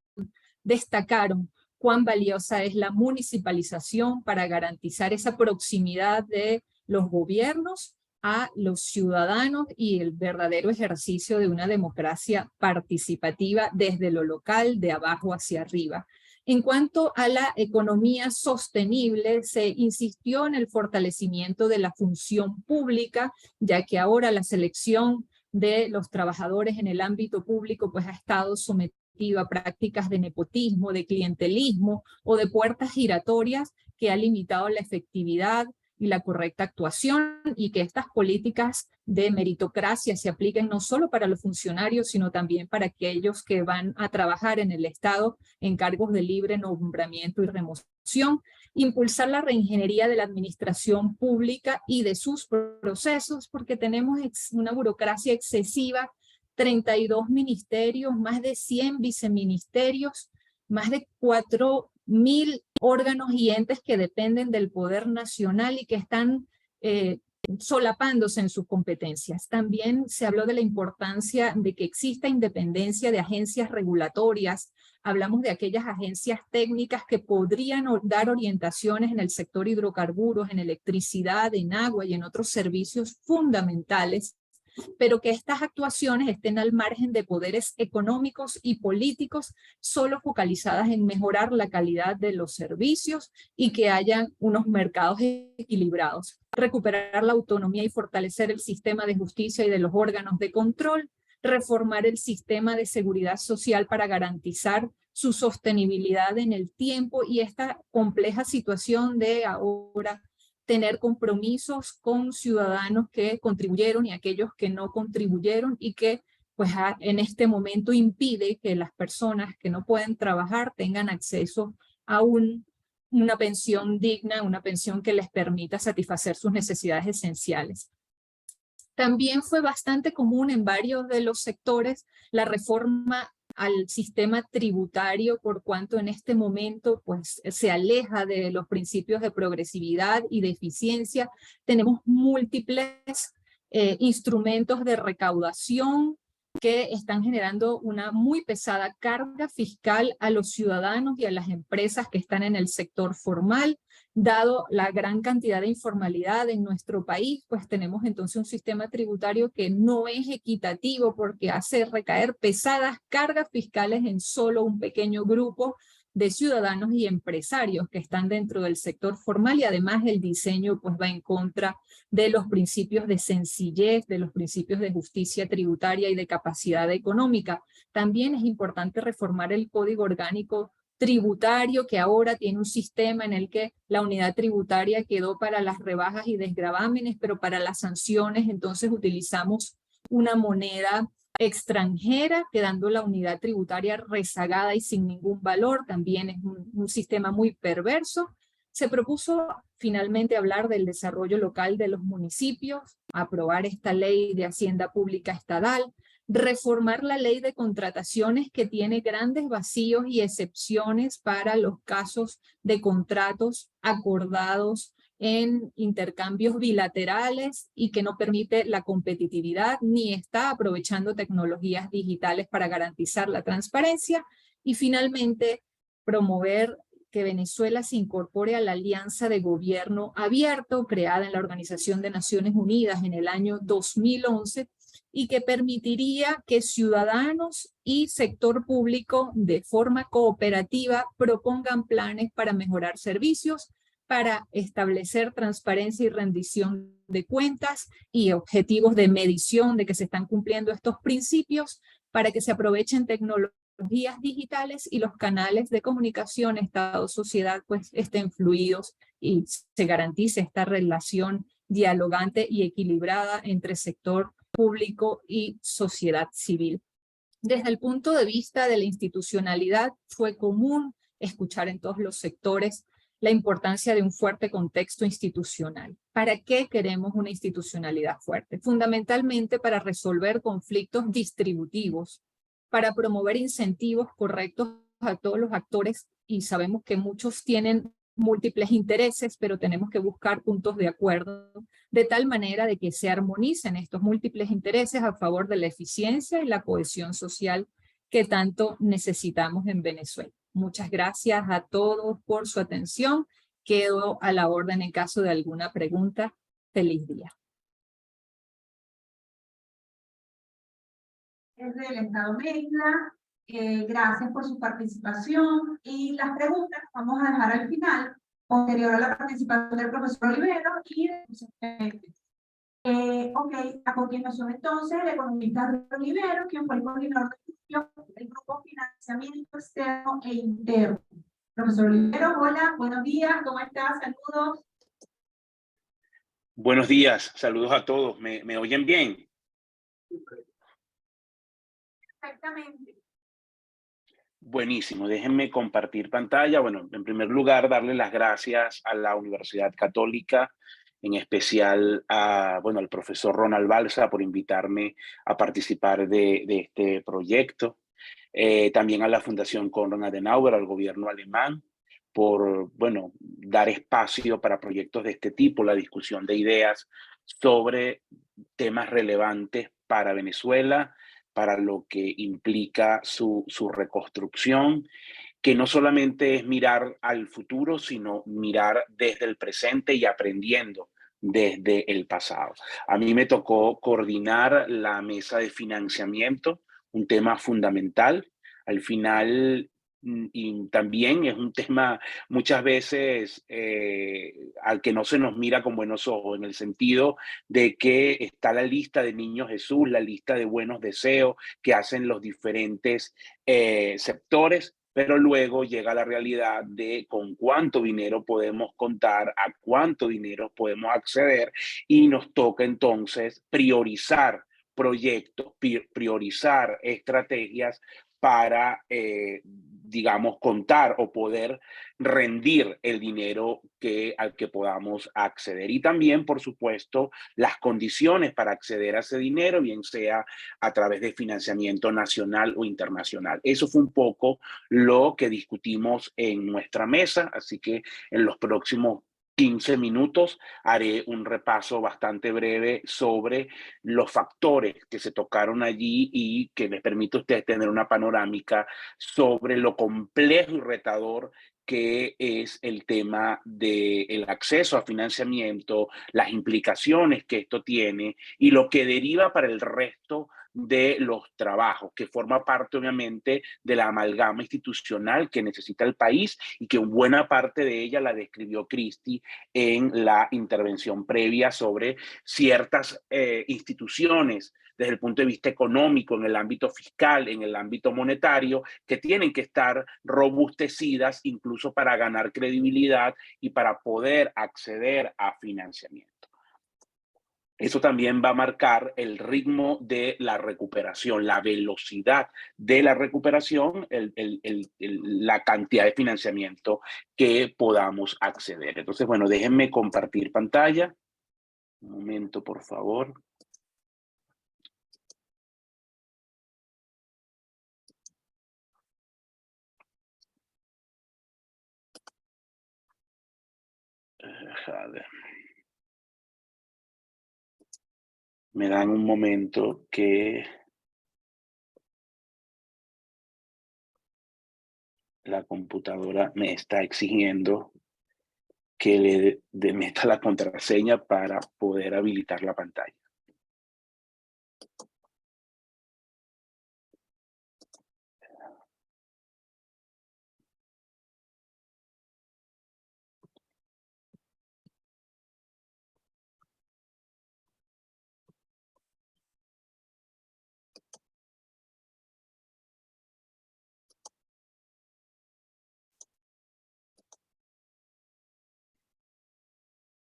destacaron cuán valiosa es la municipalización para garantizar esa proximidad de los gobiernos a los ciudadanos y el verdadero ejercicio de una democracia participativa desde lo local, de abajo hacia arriba. En cuanto a la economía sostenible, se insistió en el fortalecimiento de la función pública, ya que ahora la selección de los trabajadores en el ámbito público pues ha estado sometida a prácticas de nepotismo, de clientelismo o de puertas giratorias que ha limitado la efectividad, y la correcta actuación, y que estas políticas de meritocracia se apliquen no solo para los funcionarios, sino también para aquellos que van a trabajar en el Estado en cargos de libre nombramiento y remoción. Impulsar la reingeniería de la administración pública y de sus procesos, porque tenemos una burocracia excesiva, 32 ministerios, más de 100 viceministerios, más de 4.000 órganos y entes que dependen del poder nacional y que están solapándose en sus competencias. También se habló de la importancia de que exista independencia de agencias regulatorias. Hablamos de aquellas agencias técnicas que podrían dar orientaciones en el sector hidrocarburos, en electricidad, en agua y en otros servicios fundamentales, pero que estas actuaciones estén al margen de poderes económicos y políticos, solo focalizadas en mejorar la calidad de los servicios y que hayan unos mercados equilibrados. Recuperar la autonomía y fortalecer el sistema de justicia y de los órganos de control. Reformar el sistema de seguridad social para garantizar su sostenibilidad en el tiempo y esta compleja situación de ahora tener compromisos con ciudadanos que contribuyeron y aquellos que no contribuyeron y que pues en este momento impide que las personas que no pueden trabajar tengan acceso a una pensión digna, una pensión que les permita satisfacer sus necesidades esenciales. También fue bastante común en varios de los sectores la reforma al sistema tributario, por cuanto en este momento pues, se aleja de los principios de progresividad y de eficiencia. Tenemos múltiples instrumentos de recaudación que están generando una muy pesada carga fiscal a los ciudadanos y a las empresas que están en el sector formal. Dado la gran cantidad de informalidad en nuestro país, pues tenemos entonces un sistema tributario que no es equitativo porque hace recaer pesadas cargas fiscales en solo un pequeño grupo de ciudadanos y empresarios que están dentro del sector formal, y además el diseño pues va en contra de los principios de sencillez, de los principios de justicia tributaria y de capacidad económica. También es importante reformar el Código Orgánico Tributario, que ahora tiene un sistema en el que la unidad tributaria quedó para las rebajas y desgravámenes, pero para las sanciones entonces utilizamos una moneda extranjera, quedando la unidad tributaria rezagada y sin ningún valor. También es un sistema muy perverso. Se propuso finalmente hablar del desarrollo local de los municipios, aprobar esta ley de hacienda pública estatal, reformar la ley de contrataciones que tiene grandes vacíos y excepciones para los casos de contratos acordados en intercambios bilaterales y que no permite la competitividad ni está aprovechando tecnologías digitales para garantizar la transparencia. Y finalmente, promover que Venezuela se incorpore a la Alianza de Gobierno Abierto, creada en la Organización de Naciones Unidas en el año 2011, y que permitiría que ciudadanos y sector público de forma cooperativa propongan planes para mejorar servicios, para establecer transparencia y rendición de cuentas y objetivos de medición de que se están cumpliendo estos principios, para que se aprovechen tecnologías digitales y los canales de comunicación Estado-sociedad pues estén fluidos y se garantice esta relación dialogante y equilibrada entre sector público y sociedad civil. Desde el punto de vista de la institucionalidad, fue común escuchar en todos los sectores la importancia de un fuerte contexto institucional. ¿Para qué queremos una institucionalidad fuerte? Fundamentalmente para resolver conflictos distributivos, para promover incentivos correctos a todos los actores, y sabemos que muchos tienen múltiples intereses, pero tenemos que buscar puntos de acuerdo de tal manera de que se armonicen estos múltiples intereses a favor de la eficiencia y la cohesión social que tanto necesitamos en Venezuela. Muchas gracias a todos por su atención. Quedo a la orden en caso de alguna pregunta. Feliz día. Es del Estado Mérida. Gracias por su participación y las preguntas vamos a dejar al final, posterior a la participación del profesor Olivero y de sus estudiantes. Ok, a continuación entonces el economista Olivero, quien fue el coordinador del grupo Financiamiento Externo e Interno. Profesor Olivero, hola, buenos días, ¿cómo estás? Saludos. Buenos días, saludos a todos. ¿Me oyen bien? Exactamente. Buenísimo, déjenme compartir pantalla. Bueno, en primer lugar, darle las gracias a la Universidad Católica, en especial bueno, al profesor Ronald Balsa por invitarme a participar de este proyecto. También a la Fundación Konrad Adenauer, al gobierno alemán, por, bueno, dar espacio para proyectos de este tipo, la discusión de ideas sobre temas relevantes para Venezuela, para lo que implica su reconstrucción, que no solamente es mirar al futuro, sino mirar desde el presente y aprendiendo desde el pasado. A mí me tocó coordinar la mesa de financiamiento, un tema fundamental. Al final, y también es un tema muchas veces al que no se nos mira con buenos ojos, en el sentido de que está la lista de Niño Jesús, la lista de buenos deseos que hacen los diferentes sectores, pero luego llega la realidad de con cuánto dinero podemos contar, a cuánto dinero podemos acceder, y nos toca entonces priorizar proyectos, priorizar estrategias para, digamos, contar o poder rendir el dinero al que podamos acceder. Y también, por supuesto, las condiciones para acceder a ese dinero, bien sea a través de financiamiento nacional o internacional. Eso fue un poco lo que discutimos en nuestra mesa, así que en los próximos 15 minutos haré un repaso bastante breve sobre los factores que se tocaron allí y que les permite a ustedes tener una panorámica sobre lo complejo y retador que es el tema del acceso a financiamiento, las implicaciones que esto tiene y lo que deriva para el resto de los trabajos, que forma parte obviamente de la amalgama institucional que necesita el país y que buena parte de ella la describió Cristi en la intervención previa sobre ciertas instituciones desde el punto de vista económico, en el ámbito fiscal, en el ámbito monetario, que tienen que estar robustecidas incluso para ganar credibilidad y para poder acceder a financiamiento. Eso también va a marcar el ritmo de la recuperación, la velocidad de la recuperación, la cantidad de financiamiento que podamos acceder. Entonces, bueno, déjenme compartir pantalla. Un momento, por favor. A ver. Me dan un momento que la computadora me está exigiendo que le meta la contraseña para poder habilitar la pantalla.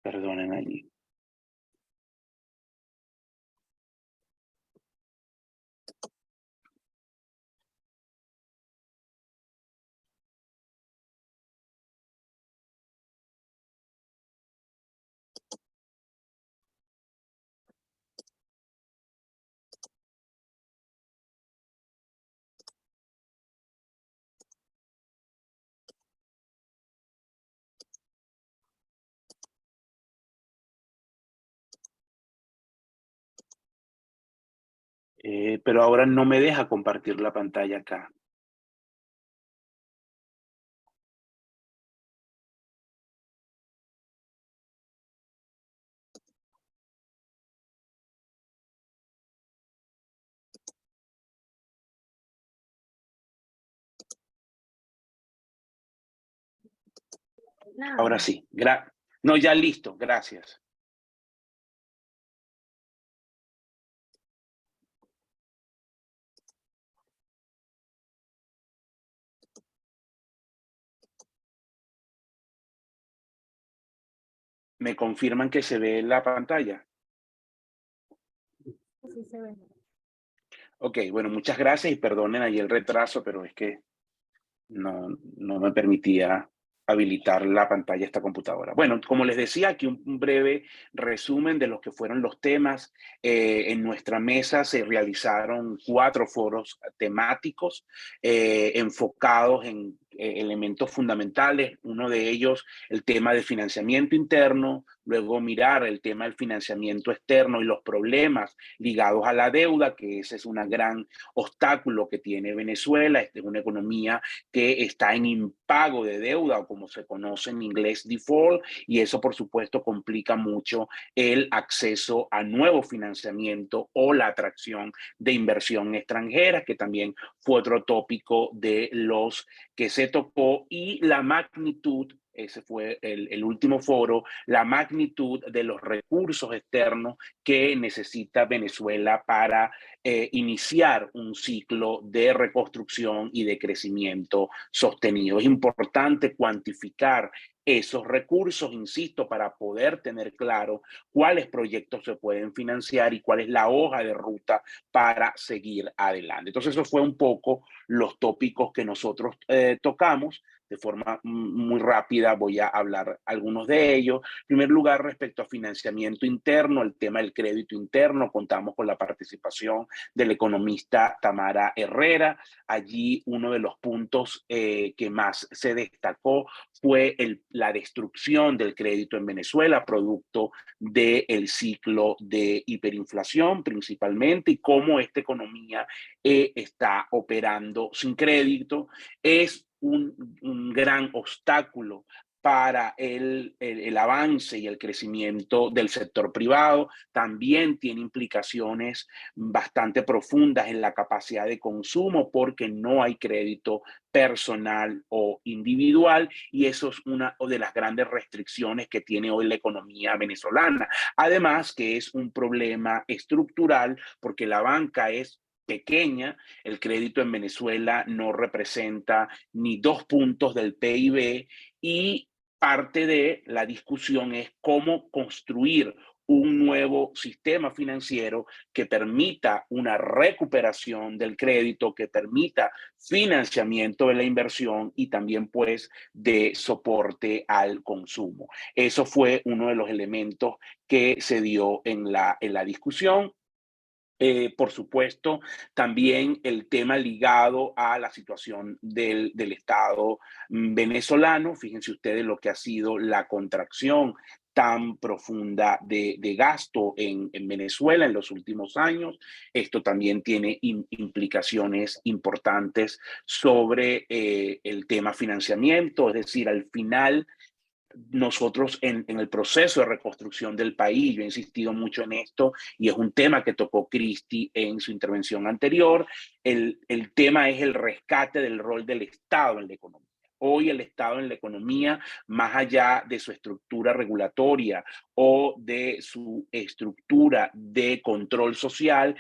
Perdonen allí. Pero ahora no me deja compartir la pantalla acá. Ahora sí. No, ya listo. Gracias. ¿Me confirman que se ve la pantalla? Sí se ve. Ok, bueno, muchas gracias y perdonen ahí el retraso, pero es que no me permitía habilitar la pantalla de esta computadora. Bueno, como les decía, aquí un breve resumen de lo que fueron los temas. En nuestra mesa se realizaron 4 foros temáticos enfocados en elementos fundamentales. Uno de ellos, el tema de financiamiento interno, luego mirar el tema del financiamiento externo y los problemas ligados a la deuda, que ese es un gran obstáculo que tiene Venezuela. Esta es una economía que está en impago de deuda, o como se conoce en inglés, default, y eso por supuesto complica mucho el acceso a nuevo financiamiento o la atracción de inversión extranjera, que también fue otro tópico de los que se tocó, y la magnitud, ese fue el último foro, la magnitud de los recursos externos que necesita Venezuela para iniciar un ciclo de reconstrucción y de crecimiento sostenido. Es importante cuantificar esos recursos, insisto, para poder tener claro cuáles proyectos se pueden financiar y cuál es la hoja de ruta para seguir adelante. Entonces, eso fue un poco los tópicos que nosotros tocamos. De forma muy rápida voy a hablar algunos de ellos. En primer lugar, respecto a financiamiento interno, el tema del crédito interno, contamos con la participación del economista Tamara Herrera. Allí uno de los puntos que más se destacó fue la destrucción del crédito en Venezuela, producto del ciclo de hiperinflación principalmente, y cómo esta economía está operando sin crédito. Es un gran obstáculo para el avance y el crecimiento del sector privado. También tiene implicaciones bastante profundas en la capacidad de consumo, porque no hay crédito personal o individual, y eso es una de las grandes restricciones que tiene hoy la economía venezolana. Además, que es un problema estructural, porque la banca es pequeña. El crédito en Venezuela no representa ni 2 puntos del PIB, y parte de la discusión es cómo construir un nuevo sistema financiero que permita una recuperación del crédito, que permita financiamiento de la inversión y también pues de soporte al consumo. Eso fue uno de los elementos que se dio en la discusión. Por supuesto, también el tema ligado a la situación del Estado venezolano. Fíjense ustedes lo que ha sido la contracción tan profunda de gasto en Venezuela en los últimos años. Esto también tiene implicaciones importantes sobre el tema financiamiento, es decir, al final nosotros en el proceso de reconstrucción del país, yo he insistido mucho en esto y es un tema que tocó Cristi en su intervención anterior, el tema es el rescate del rol del Estado en la economía. Hoy el Estado en la economía, más allá de su estructura regulatoria o de su estructura de control social,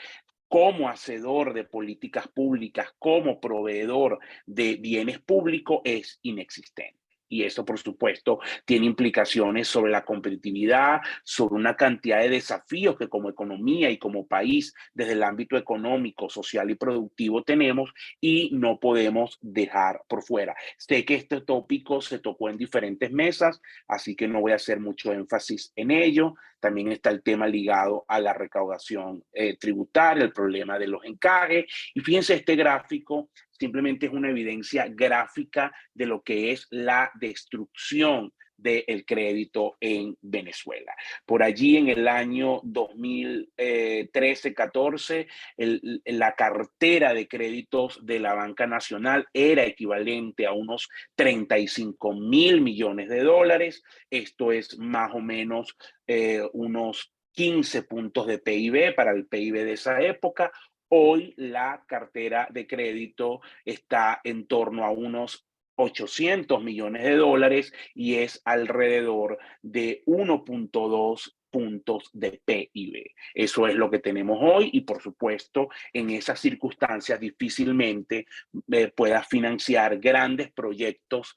como hacedor de políticas públicas, como proveedor de bienes públicos, es inexistente. Y eso, por supuesto, tiene implicaciones sobre la competitividad, sobre una cantidad de desafíos que como economía y como país, desde el ámbito económico, social y productivo tenemos, y no podemos dejar por fuera. Sé que este tópico se tocó en diferentes mesas, así que no voy a hacer mucho énfasis en ello. También está el tema ligado a la recaudación tributaria, el problema de los encajes. Y fíjense, este gráfico simplemente es una evidencia gráfica de lo que es la destrucción del crédito en Venezuela. Por allí en el año 2013-14, la cartera de créditos de la Banca Nacional era equivalente a unos 35.000 millones de dólares. Esto es más o menos unos 15 puntos de PIB para el PIB de esa época. Hoy la cartera de crédito está en torno a unos 800 millones de dólares y es alrededor de 1.2 puntos de PIB. Eso es lo que tenemos hoy y, por supuesto, en esas circunstancias difícilmente pueda financiar grandes proyectos,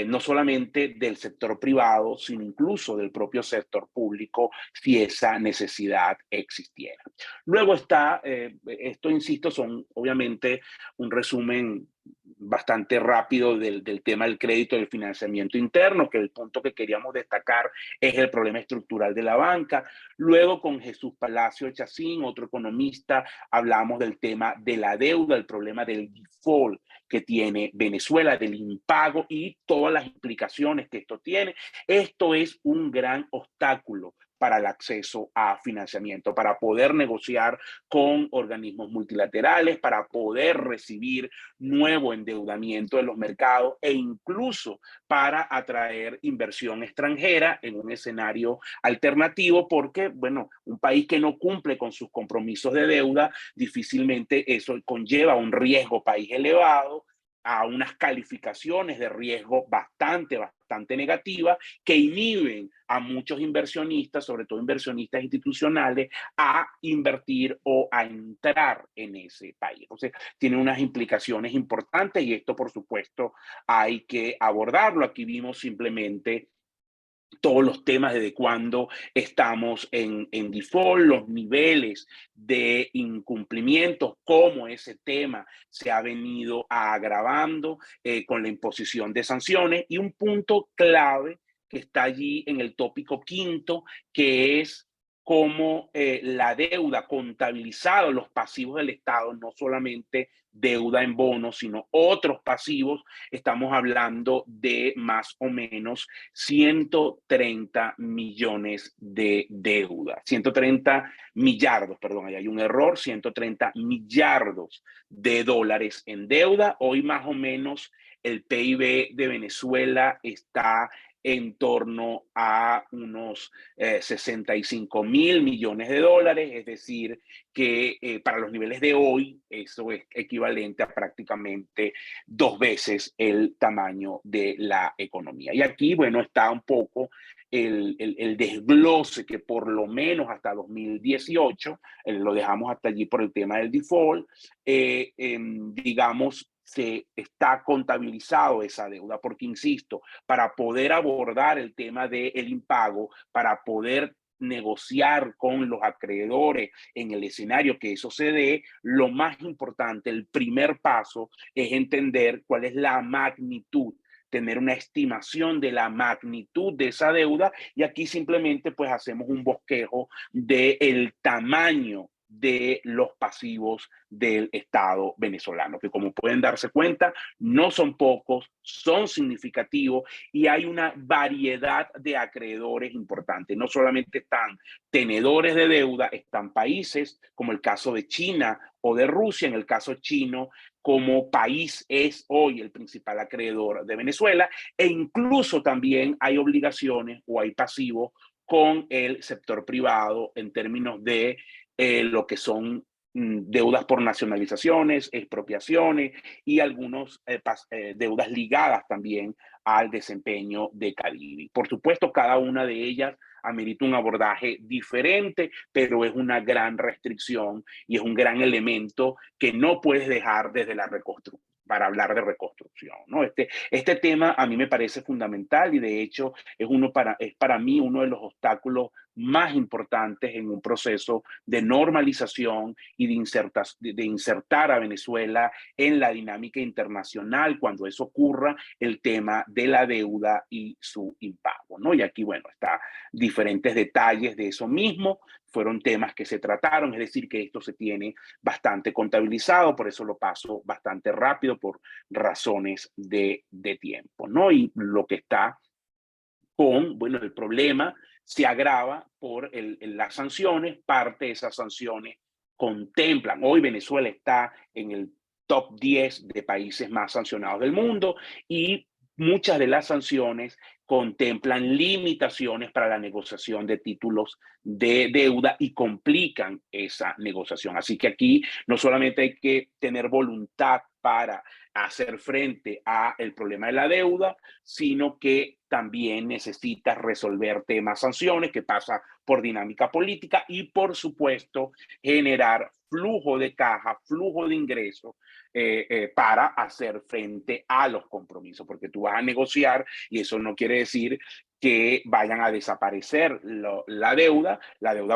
no solamente del sector privado, sino incluso del propio sector público, si esa necesidad existiera. Luego está, esto insisto, son obviamente un resumen bastante rápido del tema del crédito y del financiamiento interno, que el punto que queríamos destacar es el problema estructural de la banca. Luego, con Jesús Palacio Chacín, otro economista, hablamos del tema de la deuda, el problema del default que tiene Venezuela, del impago y todas las implicaciones que esto tiene. Esto es un gran obstáculo para el acceso a financiamiento, para poder negociar con organismos multilaterales, para poder recibir nuevo endeudamiento de los mercados e incluso para atraer inversión extranjera en un escenario alternativo, porque, bueno, un país que no cumple con sus compromisos de deuda, difícilmente eso conlleva un riesgo país elevado, a unas calificaciones de riesgo bastante negativas que inhiben a muchos inversionistas, sobre todo inversionistas institucionales, a invertir o a entrar en ese país. Entonces, tiene unas implicaciones importantes y esto, por supuesto, hay que abordarlo. Aquí vimos simplemente todos los temas desde cuando estamos en default, los niveles de incumplimientos, cómo ese tema se ha venido agravando con la imposición de sanciones y un punto clave que está allí en el tópico quinto, que es cómo la deuda contabilizada, los pasivos del Estado, no solamente deuda en bonos, sino otros pasivos, estamos hablando de más o menos 130 millones de deuda, 130 millardos, perdón, ahí hay un error, 130 millardos de dólares en deuda. Hoy más o menos el PIB de Venezuela está en torno a unos 65.000 millones de dólares, es decir, que para los niveles de hoy eso es equivalente a prácticamente 2 veces el tamaño de la economía. Y aquí, bueno, está un poco el desglose que por lo menos hasta 2018, lo dejamos hasta allí por el tema del default, digamos, se está contabilizado esa deuda, porque insisto, para poder abordar el tema del impago, para poder negociar con los acreedores en el escenario que eso se dé, lo más importante, el primer paso es entender cuál es la magnitud, tener una estimación de la magnitud de esa deuda y aquí simplemente pues hacemos un bosquejo del tamaño de los pasivos del Estado venezolano, que como pueden darse cuenta, no son pocos, son significativos y hay una variedad de acreedores importantes. No solamente están tenedores de deuda, están países como el caso de China o de Rusia. En el caso chino, como país es hoy el principal acreedor de Venezuela e incluso también hay obligaciones o hay pasivos con el sector privado en términos de lo que son deudas por nacionalizaciones, expropiaciones y algunas deudas ligadas también al desempeño de Cadivi. Por supuesto, cada una de ellas amerita un abordaje diferente, pero es una gran restricción y es un gran elemento que no puedes dejar desde la reconstrucción para hablar de reconstrucción, ¿no? Este tema a mí me parece fundamental y de hecho es para mí uno de los obstáculos más importantes en un proceso de normalización y de insertar a Venezuela en la dinámica internacional cuando eso ocurra, el tema de la deuda y su impago, ¿no? Y aquí, bueno, está diferentes detalles de eso mismo, fueron temas que se trataron, es decir, que esto se tiene bastante contabilizado, por eso lo paso bastante rápido por razones de tiempo, ¿no? Y lo que está bueno, el problema se agrava por las sanciones, parte de esas sanciones contemplan, hoy Venezuela está en el top 10 de países más sancionados del mundo y muchas de las sanciones contemplan limitaciones para la negociación de títulos de deuda y complican esa negociación. Así que aquí no solamente hay que tener voluntad para hacer frente al problema de la deuda, sino que también necesitas resolver temas sanciones, que pasa por dinámica política y, por supuesto, generar flujo de caja, flujo de ingresos para hacer frente a los compromisos, porque tú vas a negociar y eso no quiere decir que vayan a desaparecer la deuda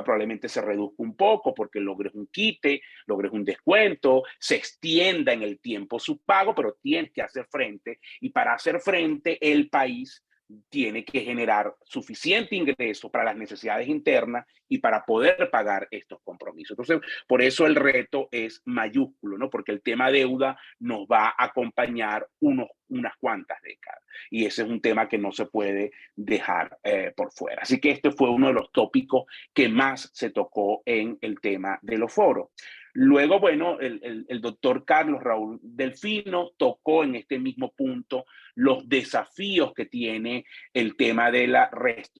probablemente se reduzca un poco porque logres un quite, logres un descuento, se extienda en el tiempo su pago, pero tienes que hacer frente y para hacer frente el país tiene que generar suficiente ingreso para las necesidades internas y para poder pagar estos compromisos. Entonces, por eso el reto es mayúsculo, ¿no? Porque el tema deuda nos va a acompañar unas cuantas décadas y ese es un tema que no se puede dejar por fuera. Así que este fue uno de los tópicos que más se tocó en el tema de los foros. Luego, bueno, el doctor Carlos Raúl Delfino tocó en este mismo punto los desafíos que tiene el tema de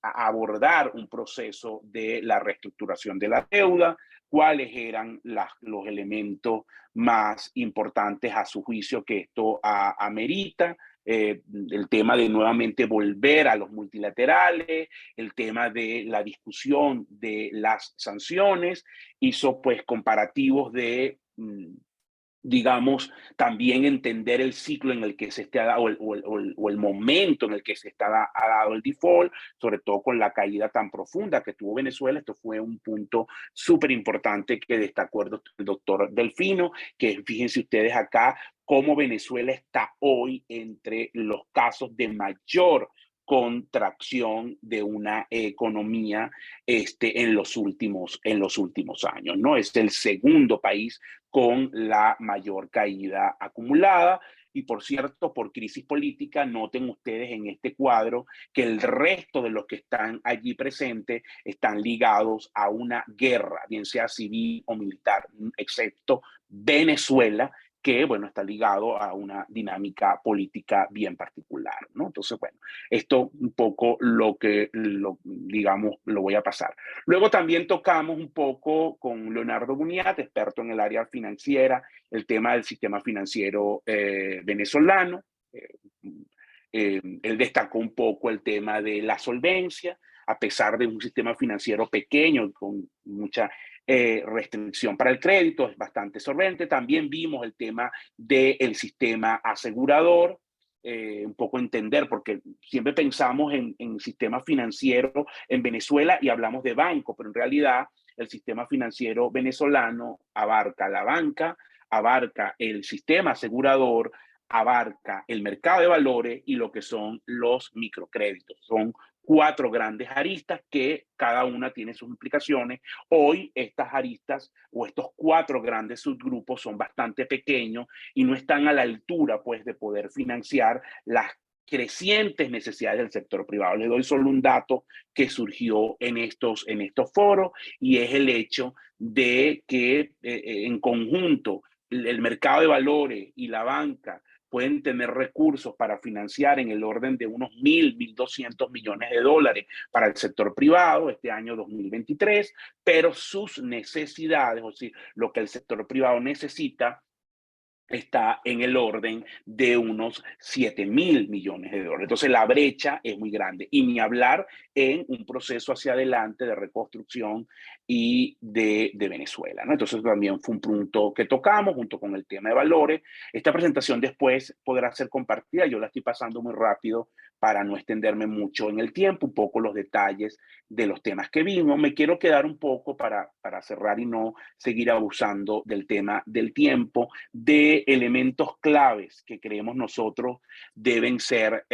abordar un proceso de la reestructuración de la deuda, cuáles eran los elementos más importantes a su juicio que esto amerita, el tema de nuevamente volver a los multilaterales, el tema de la discusión de las sanciones, hizo pues comparativos de digamos, también entender el ciclo en el que se está dado o el momento en el que ha dado el default, sobre todo con la caída tan profunda que tuvo Venezuela. Esto fue un punto súper importante que destacó el doctor Delfino, que fíjense ustedes acá cómo Venezuela está hoy entre los casos de mayor contracción de una economía en los últimos años, ¿no? Es el segundo país con la mayor caída acumulada. Y por cierto, por crisis política, noten ustedes en este cuadro que el resto de los que están allí presentes están ligados a una guerra, bien sea civil o militar, excepto Venezuela, que, bueno, está ligado a una dinámica política bien particular, ¿no? Entonces, bueno, esto un poco digamos, lo voy a pasar. Luego también tocamos un poco con Leonardo Buniat, experto en el área financiera, el tema del sistema financiero venezolano. Él destacó un poco el tema de la solvencia, a pesar de un sistema financiero pequeño, con mucha restricción para el crédito, es bastante solvente. También vimos el tema del sistema asegurador, un poco entender, porque siempre pensamos en sistema financiero en Venezuela y hablamos de banco, pero en realidad el sistema financiero venezolano abarca la banca, abarca el sistema asegurador, abarca el mercado de valores y lo que son los microcréditos. Son 4 grandes aristas que cada una tiene sus implicaciones. Hoy estas aristas o estos 4 grandes subgrupos son bastante pequeños y no están a la altura, pues, de poder financiar las crecientes necesidades del sector privado. Les doy solo un dato que surgió en estos foros y es el hecho de que en conjunto el mercado de valores y la banca pueden tener recursos para financiar en el orden de unos 1.200 millones de dólares para el sector privado este año 2023, pero sus necesidades, o sea, lo que el sector privado necesita, está en el orden de unos 7.000 millones de dólares. Entonces la brecha es muy grande y ni hablar en un proceso hacia adelante de reconstrucción y de Venezuela, ¿no? Entonces también fue un punto que tocamos junto con el tema de valores. Esta presentación después podrá ser compartida, yo la estoy pasando muy rápido para no extenderme mucho en el tiempo, un poco los detalles de los temas que vimos. Me quiero quedar un poco para cerrar y no seguir abusando del tema del tiempo, de elementos claves que creemos nosotros deben ser,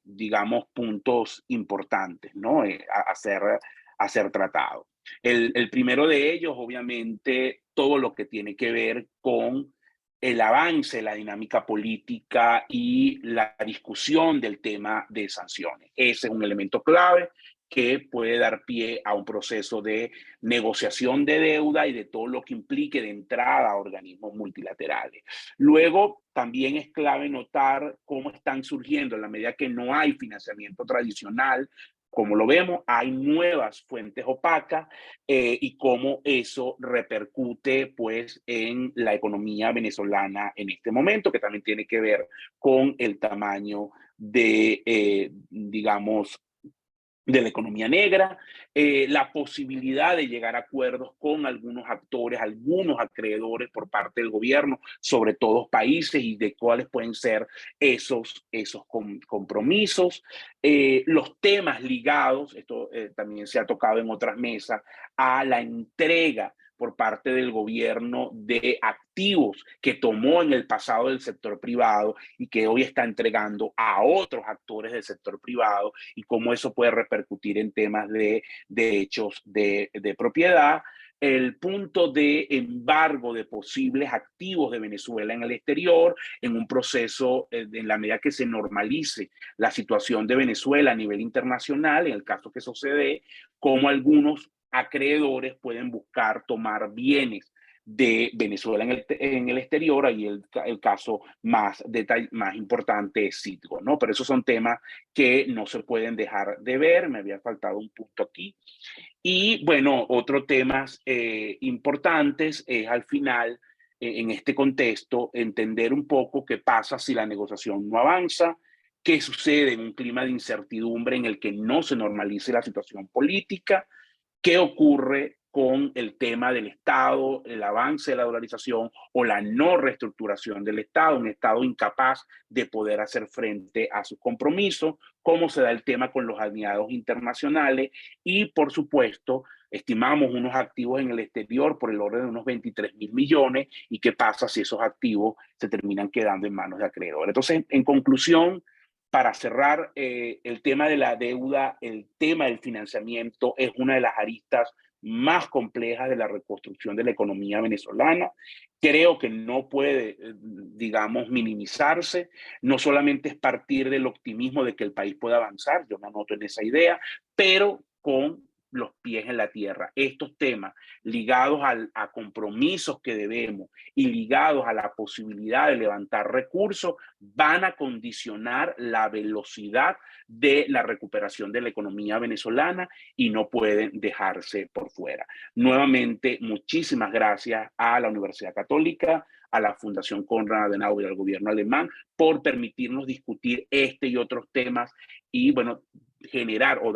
digamos, puntos importantes, ¿no? A ser tratados. El primero de ellos, obviamente, todo lo que tiene que ver con el avance, la dinámica política y la discusión del tema de sanciones. Ese es un elemento clave que puede dar pie a un proceso de negociación de deuda y de todo lo que implique de entrada a organismos multilaterales. Luego, también es clave notar cómo están surgiendo, en la medida que no hay financiamiento tradicional, como lo vemos, hay nuevas fuentes opacas y cómo eso repercute pues en la economía venezolana en este momento, que también tiene que ver con el tamaño de, digamos, de la economía negra, la posibilidad de llegar a acuerdos con algunos actores, algunos acreedores por parte del gobierno, sobre todo países, y de cuáles pueden ser esos compromisos. Los temas ligados, esto también se ha tocado en otras mesas, a la entrega por parte del gobierno de activos que tomó en el pasado del sector privado y que hoy está entregando a otros actores del sector privado, y cómo eso puede repercutir en temas de derechos de propiedad. El punto de embargo de posibles activos de Venezuela en el exterior, en un proceso, en la medida que se normalice la situación de Venezuela a nivel internacional, en el caso que sucede, como algunos acreedores pueden buscar tomar bienes de Venezuela en el exterior. Ahí el caso más importante es Citgo, ¿no? Pero esos son temas que no se pueden dejar de ver. Me había faltado un punto aquí. Y bueno, otros temas importantes es al final, en este contexto, entender un poco qué pasa si la negociación no avanza, qué sucede en un clima de incertidumbre en el que no se normalice la situación política, qué ocurre con el tema del Estado, el avance de la dolarización o la no reestructuración del Estado, un Estado incapaz de poder hacer frente a sus compromisos, cómo se da el tema con los aliados internacionales y, por supuesto, estimamos unos activos en el exterior por el orden de unos 23.000 millones, y qué pasa si esos activos se terminan quedando en manos de acreedores. Entonces, en conclusión, para cerrar, el tema de la deuda, el tema del financiamiento es una de las aristas más complejas de la reconstrucción de la economía venezolana. Creo que no puede, digamos, minimizarse. No solamente es partir del optimismo de que el país pueda avanzar, yo me anoto en esa idea, pero con los pies en la tierra. Estos temas ligados a compromisos que debemos y ligados a la posibilidad de levantar recursos van a condicionar la velocidad de la recuperación de la economía venezolana y no pueden dejarse por fuera. Nuevamente, muchísimas gracias a la Universidad Católica, a la Fundación Konrad Adenauer y al gobierno alemán por permitirnos discutir este y otros temas y, bueno, generar o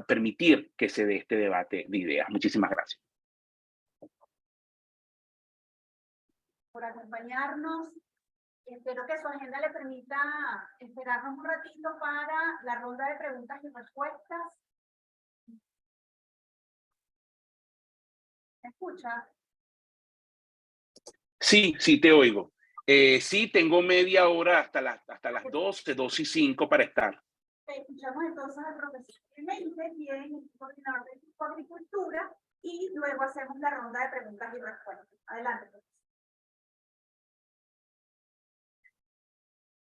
permitir que se dé este debate de ideas. Muchísimas gracias. Por acompañarnos. Espero que su agenda le permita esperarnos un ratito para la ronda de preguntas y respuestas. ¿Me escucha? Sí, sí te oigo. Sí, tengo media hora hasta las 12:05 para estar. Escuchamos entonces al profesor Clemente, quien es el coordinador de agricultura, y luego hacemos la ronda de preguntas y respuestas. Adelante, profesor.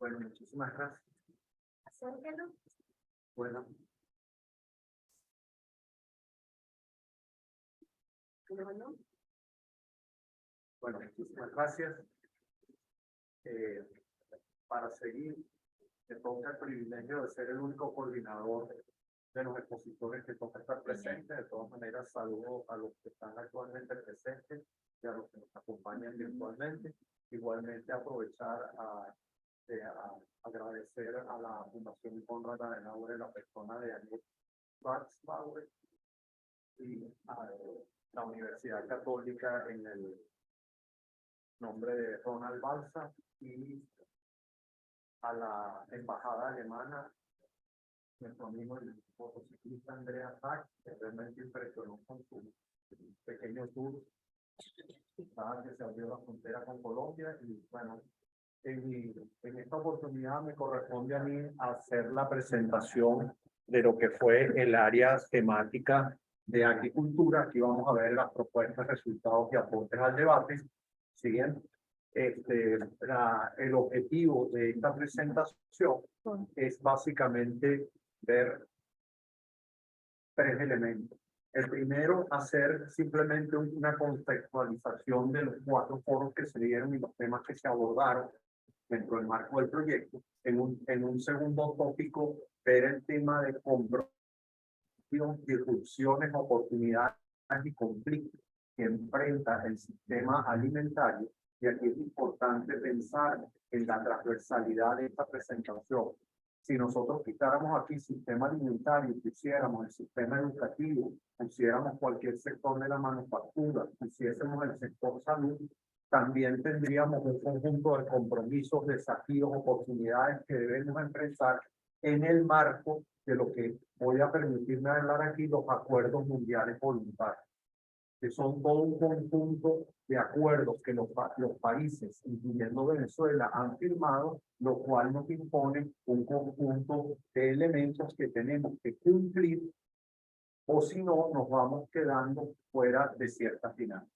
Bueno, muchísimas gracias. Acérquelo. Bueno. Bueno, muchísimas gracias. Para seguir, me toca el privilegio de ser el único coordinador de los expositores que toca estar presente. De todas maneras, saludo a los que están actualmente presentes y a los que nos acompañan virtualmente. Igualmente, aprovechar a agradecer a la Fundación Konrad Adenauer en la persona de Daniel Schwarzbauer y a la Universidad Católica en el nombre de Ronald Balsa, y a la embajada alemana, nuestro amigo el motociclista Andrea Sack, que realmente impresionó con su pequeño tour, que se abrió la frontera con Colombia. Y bueno, en esta oportunidad me corresponde a mí hacer la presentación de lo que fue el área temática de agricultura. Aquí vamos a ver las propuestas, resultados y aportes al debate. Siguiente. El objetivo de esta presentación es básicamente ver tres elementos. El primero, hacer simplemente una contextualización de los 4 foros que se dieron y los temas que se abordaron dentro del marco del proyecto. En un segundo tópico, ver el tema de compromiso, disrupciones, oportunidades y conflictos que enfrenta el sistema alimentario. Y aquí es importante pensar en la transversalidad de esta presentación. Si nosotros quitáramos aquí el sistema alimentario, pusiéramos el sistema educativo, pusiéramos cualquier sector de la manufactura, pusiésemos el sector salud, también tendríamos un conjunto de compromisos, desafíos, oportunidades que debemos enfrentar en el marco de lo que voy a permitirme hablar aquí, los acuerdos mundiales voluntarios, que son todo un conjunto de acuerdos que los países, incluyendo Venezuela, han firmado, lo cual nos impone un conjunto de elementos que tenemos que cumplir, o si no, nos vamos quedando fuera de cierta final.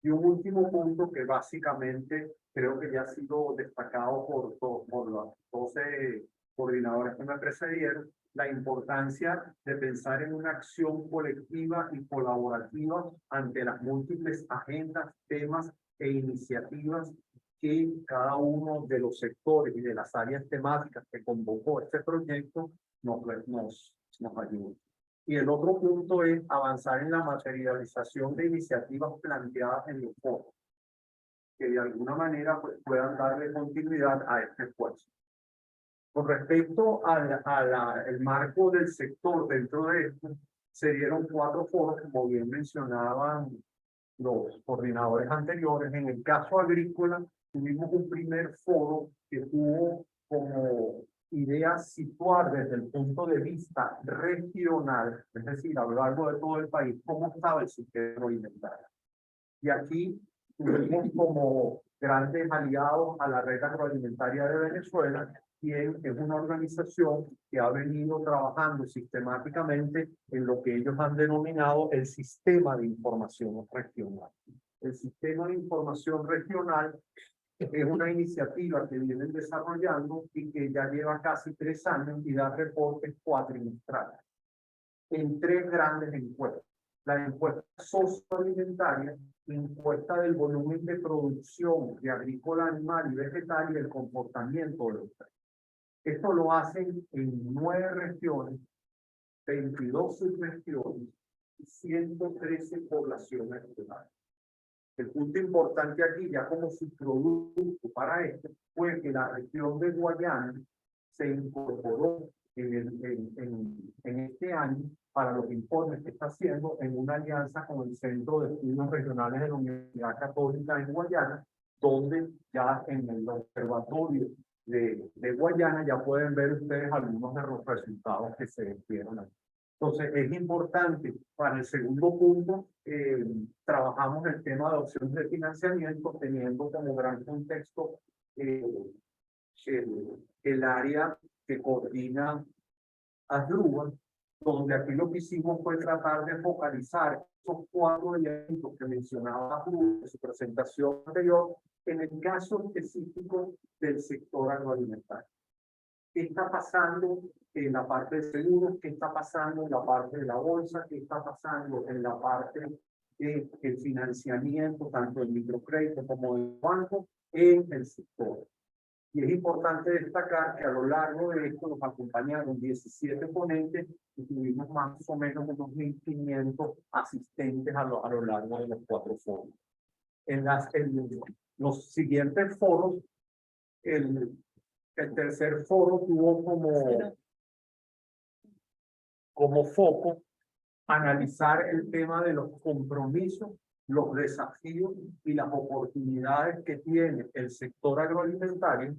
Y un último punto que básicamente creo que ya ha sido destacado por los 12 coordinadores que me precedieron, la importancia de pensar en una acción colectiva y colaborativa ante las múltiples agendas, temas e iniciativas que cada uno de los sectores y de las áreas temáticas que convocó este proyecto nos ayuda. Y el otro punto es avanzar en la materialización de iniciativas planteadas en los foros, que de alguna manera pues, puedan darle continuidad a este esfuerzo. Con respecto al marco del sector dentro de esto, se dieron 4 foros, como bien mencionaban los coordinadores anteriores. En el caso agrícola, tuvimos un primer foro que tuvo como idea situar desde el punto de vista regional, es decir, a lo largo de todo el país, cómo estaba el sistema agroalimentario. Y aquí tuvimos como grandes aliados a la Red Agroalimentaria de Venezuela, quien es una organización que ha venido trabajando sistemáticamente en lo que ellos han denominado el sistema de información regional. El sistema de información regional es una iniciativa que vienen desarrollando y que ya lleva casi 3 años y da reportes cuatrimestrales en 3 grandes encuestas. La encuesta socioalimentaria, encuesta del volumen de producción de agrícola, animal y vegetal y el comportamiento de los precios. Esto lo hacen en 9 regiones, 22 subregiones y 113 poblaciones rurales. El punto importante aquí, ya como subproducto para esto, fue que la región de Guayana se incorporó en este año para los informes que está haciendo en una alianza con el Centro de Estudios Regionales de la Universidad Católica en Guayana, donde ya en el observatorio de Guayana ya pueden ver ustedes algunos de los resultados que se dieron aquí. Entonces, es importante, para el segundo punto, trabajamos el tema de opciones de financiamiento, teniendo como gran contexto el área que coordina ASDRUA, donde aquí lo que hicimos fue tratar de focalizar esos 4 elementos que mencionaba ASDRUA en su presentación anterior, en el caso específico del sector agroalimentario. ¿Qué está pasando en la parte de seguros? ¿Qué está pasando en la parte de la bolsa? ¿Qué está pasando en la parte del financiamiento, tanto del microcrédito como del banco, en el sector? Y es importante destacar que a lo largo de esto nos acompañaron 17 ponentes y tuvimos más o menos unos 1.500 asistentes a lo largo de los 4 foros. En los siguientes foros, el tercer foro tuvo como foco analizar el tema de los compromisos, los desafíos y las oportunidades que tiene el sector agroalimentario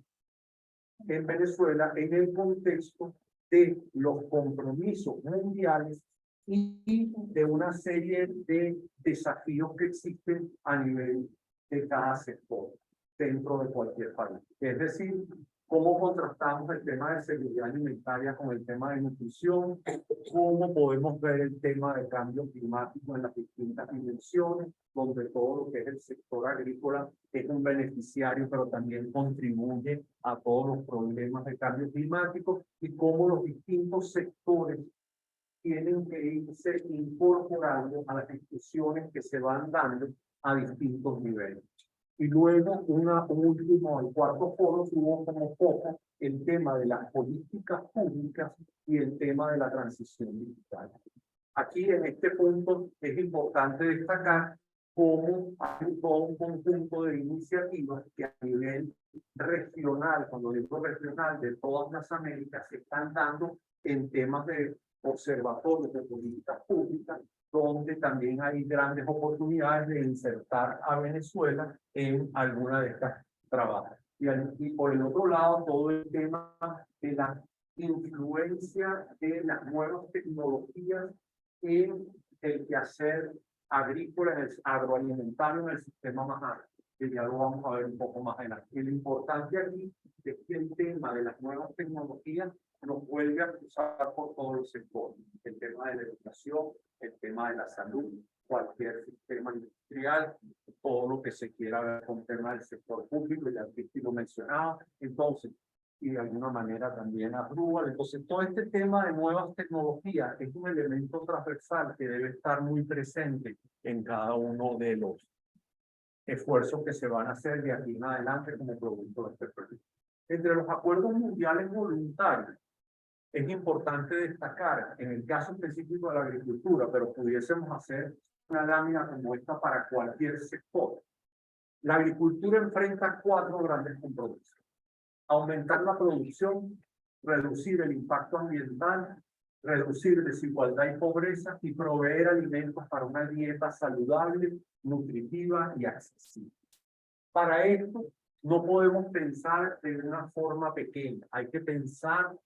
en Venezuela en el contexto de los compromisos mundiales y de una serie de desafíos que existen a nivel de cada sector dentro de cualquier país. Es decir, cómo contrastamos el tema de seguridad alimentaria con el tema de nutrición, cómo podemos ver el tema de cambio climático en las distintas dimensiones, donde todo lo que es el sector agrícola es un beneficiario, pero también contribuye a todos los problemas de cambio climático, y cómo los distintos sectores tienen que irse incorporando a las discusiones que se van dando a distintos niveles. Y luego, un último, el cuarto foro tuvo como foco el tema de las políticas públicas y el tema de la transición digital. Aquí, en este punto, es importante destacar cómo hay todo un conjunto de iniciativas que a nivel regional, cuando digo regional, de todas las Américas, se están dando en temas de observatorios de políticas públicas, donde también hay grandes oportunidades de insertar a Venezuela en alguna de estas trabajos. Y por el otro lado, todo el tema de la influencia de las nuevas tecnologías en el quehacer agrícola, en el agroalimentario, en el sistema más amplio, que ya lo vamos a ver un poco más adelante. Y lo importante aquí es que el tema de las nuevas tecnologías nos vuelve a cruzar por todos los sectores. El tema de la educación, el tema de la salud, cualquier sistema industrial, todo lo que se quiera ver con el tema del sector público, ya lo mencionaba. Entonces, y de alguna manera también a Rural. Entonces, todo este tema de nuevas tecnologías es un elemento transversal que debe estar muy presente en cada uno de los esfuerzos que se van a hacer de aquí en adelante como producto de este proyecto. Entre los acuerdos mundiales voluntarios, es importante destacar, en el caso específico de la agricultura, pero pudiésemos hacer una lámina como esta para cualquier sector. La agricultura enfrenta 4 grandes compromisos: aumentar la producción, reducir el impacto ambiental, reducir desigualdad y pobreza y proveer alimentos para una dieta saludable, nutritiva y accesible. Para esto no podemos pensar de una forma pequeña, hay que pensar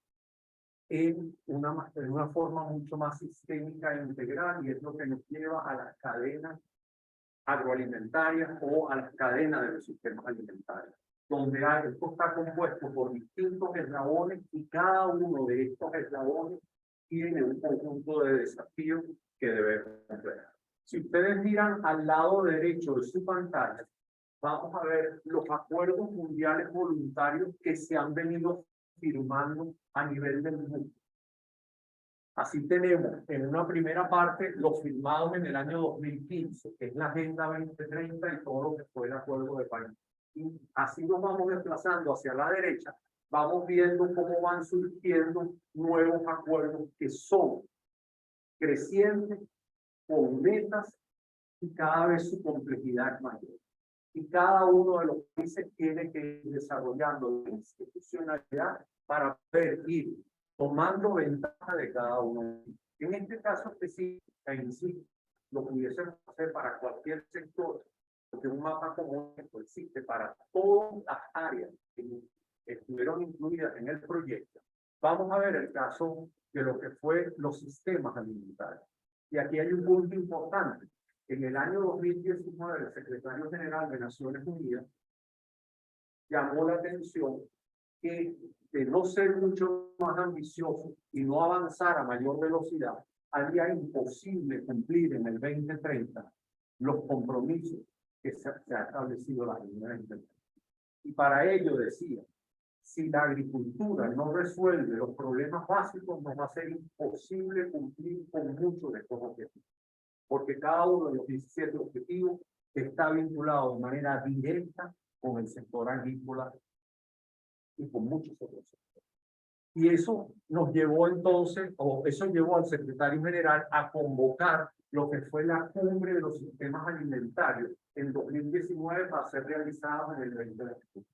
en una forma mucho más sistémica e integral, y es lo que nos lleva a las cadenas agroalimentarias o a las cadenas de los sistemas alimentarios, donde esto está compuesto por distintos eslabones y cada uno de estos eslabones tiene un conjunto de desafíos que debemos ver. Si ustedes miran al lado derecho de su pantalla, vamos a ver los acuerdos mundiales voluntarios que se han venido firmando a nivel del mundo. Así tenemos en una primera parte los firmados en el año 2015, que es la Agenda 2030 y todo lo que fue el Acuerdo de París. Y así nos vamos desplazando hacia la derecha, vamos viendo cómo van surgiendo nuevos acuerdos que son crecientes, con metas y cada vez su complejidad es mayor. Y cada uno de los países tiene que ir desarrollando la institucionalidad para poder ir tomando ventaja de cada uno. En este caso específico, insisto, lo pudiésemos hacer para cualquier sector, porque un mapa como esto existe para todas las áreas que estuvieron incluidas en el proyecto. Vamos a ver el caso de lo que fue los sistemas alimentarios. Y aquí hay un punto importante. En el año 2019, el secretario general de Naciones Unidas llamó la atención que de no ser mucho más ambicioso y no avanzar a mayor velocidad, haría imposible cumplir en el 2030 los compromisos que se ha establecido la Agenda 2030. Y para ello decía, si la agricultura no resuelve los problemas básicos, nos va a ser imposible cumplir con muchos de estos objetivos. Porque cada uno de los 17 objetivos está vinculado de manera directa con el sector agrícola y con muchos otros sectores. Y eso nos llevó entonces, o eso llevó al secretario general a convocar lo que fue la cumbre de los sistemas alimentarios en 2019 para ser realizada en el 2021.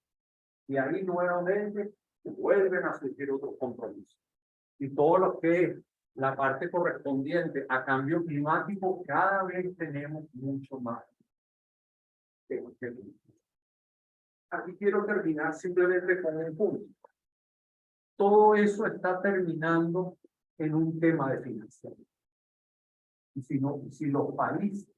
Y ahí nuevamente vuelven a surgir otros compromisos. Y todo lo que es la parte correspondiente a cambio climático, cada vez tenemos mucho más. Aquí quiero terminar simplemente con un punto. Todo eso está terminando en un tema de financiación. Y si los países,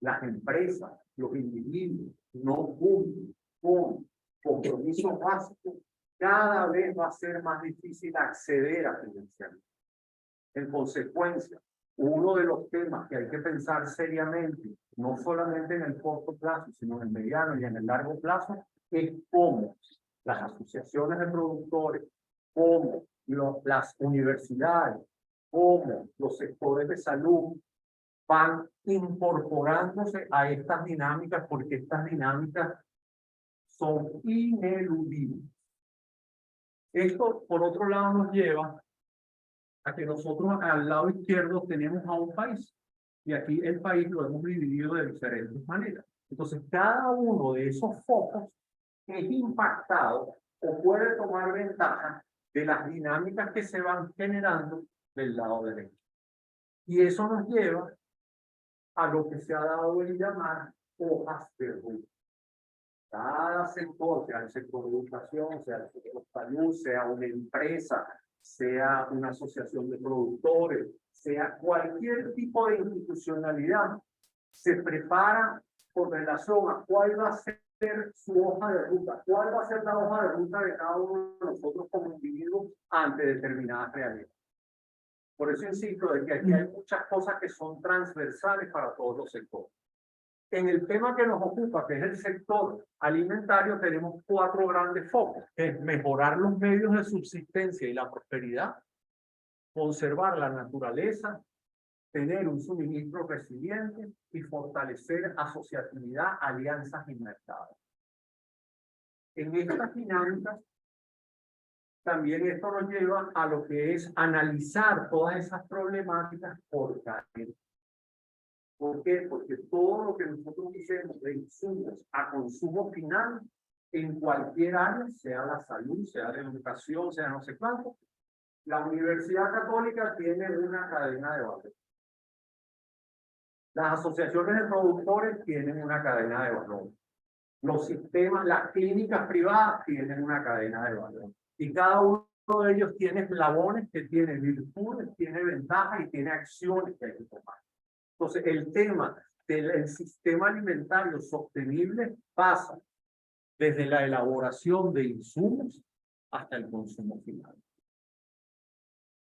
las empresas, los individuos no cumplen con compromisos básicos, cada vez va a ser más difícil acceder a financiamiento. En consecuencia, uno de los temas que hay que pensar seriamente, no solamente en el corto plazo, sino en el mediano y en el largo plazo, es cómo las asociaciones de productores, cómo las universidades, cómo los sectores de salud van incorporándose a estas dinámicas, porque estas dinámicas son ineludibles. Esto, por otro lado, nos lleva a que nosotros al lado izquierdo tenemos a un país, y aquí el país lo hemos dividido de diferentes maneras. Entonces, cada uno de esos focos es impactado o puede tomar ventaja de las dinámicas que se van generando del lado derecho. Y eso nos lleva a lo que se ha dado el llamar hojas de ruta. Cada sector, sea el sector de educación, sea el sector de salud, sea una empresa, sea una asociación de productores, sea cualquier tipo de institucionalidad, se prepara con relación a cuál va a ser su hoja de ruta, cuál va a ser la hoja de ruta de cada uno de nosotros como individuos ante determinadas realidades. Por eso insisto de que aquí hay muchas cosas que son transversales para todos los sectores. En el tema que nos ocupa, que es el sector alimentario, tenemos 4 grandes focos, que es mejorar los medios de subsistencia y la prosperidad, conservar la naturaleza, tener un suministro resiliente y fortalecer asociatividad, alianzas y mercados. En esta dinámica, también esto nos lleva a lo que es analizar todas esas problemáticas por cadena. ¿Por qué? Porque todo lo que nosotros hacemos de insumos a consumo final, en cualquier área, sea la salud, sea la educación, sea no sé cuánto, la Universidad Católica tiene una cadena de valor. Las asociaciones de productores tienen una cadena de valor. Los sistemas, las clínicas privadas tienen una cadena de valor. Y cada uno de ellos tiene eslabones que tiene virtudes, tiene ventajas y tiene acciones que hay que tomar. Entonces, el tema del sistema alimentario sostenible pasa desde la elaboración de insumos hasta el consumo final.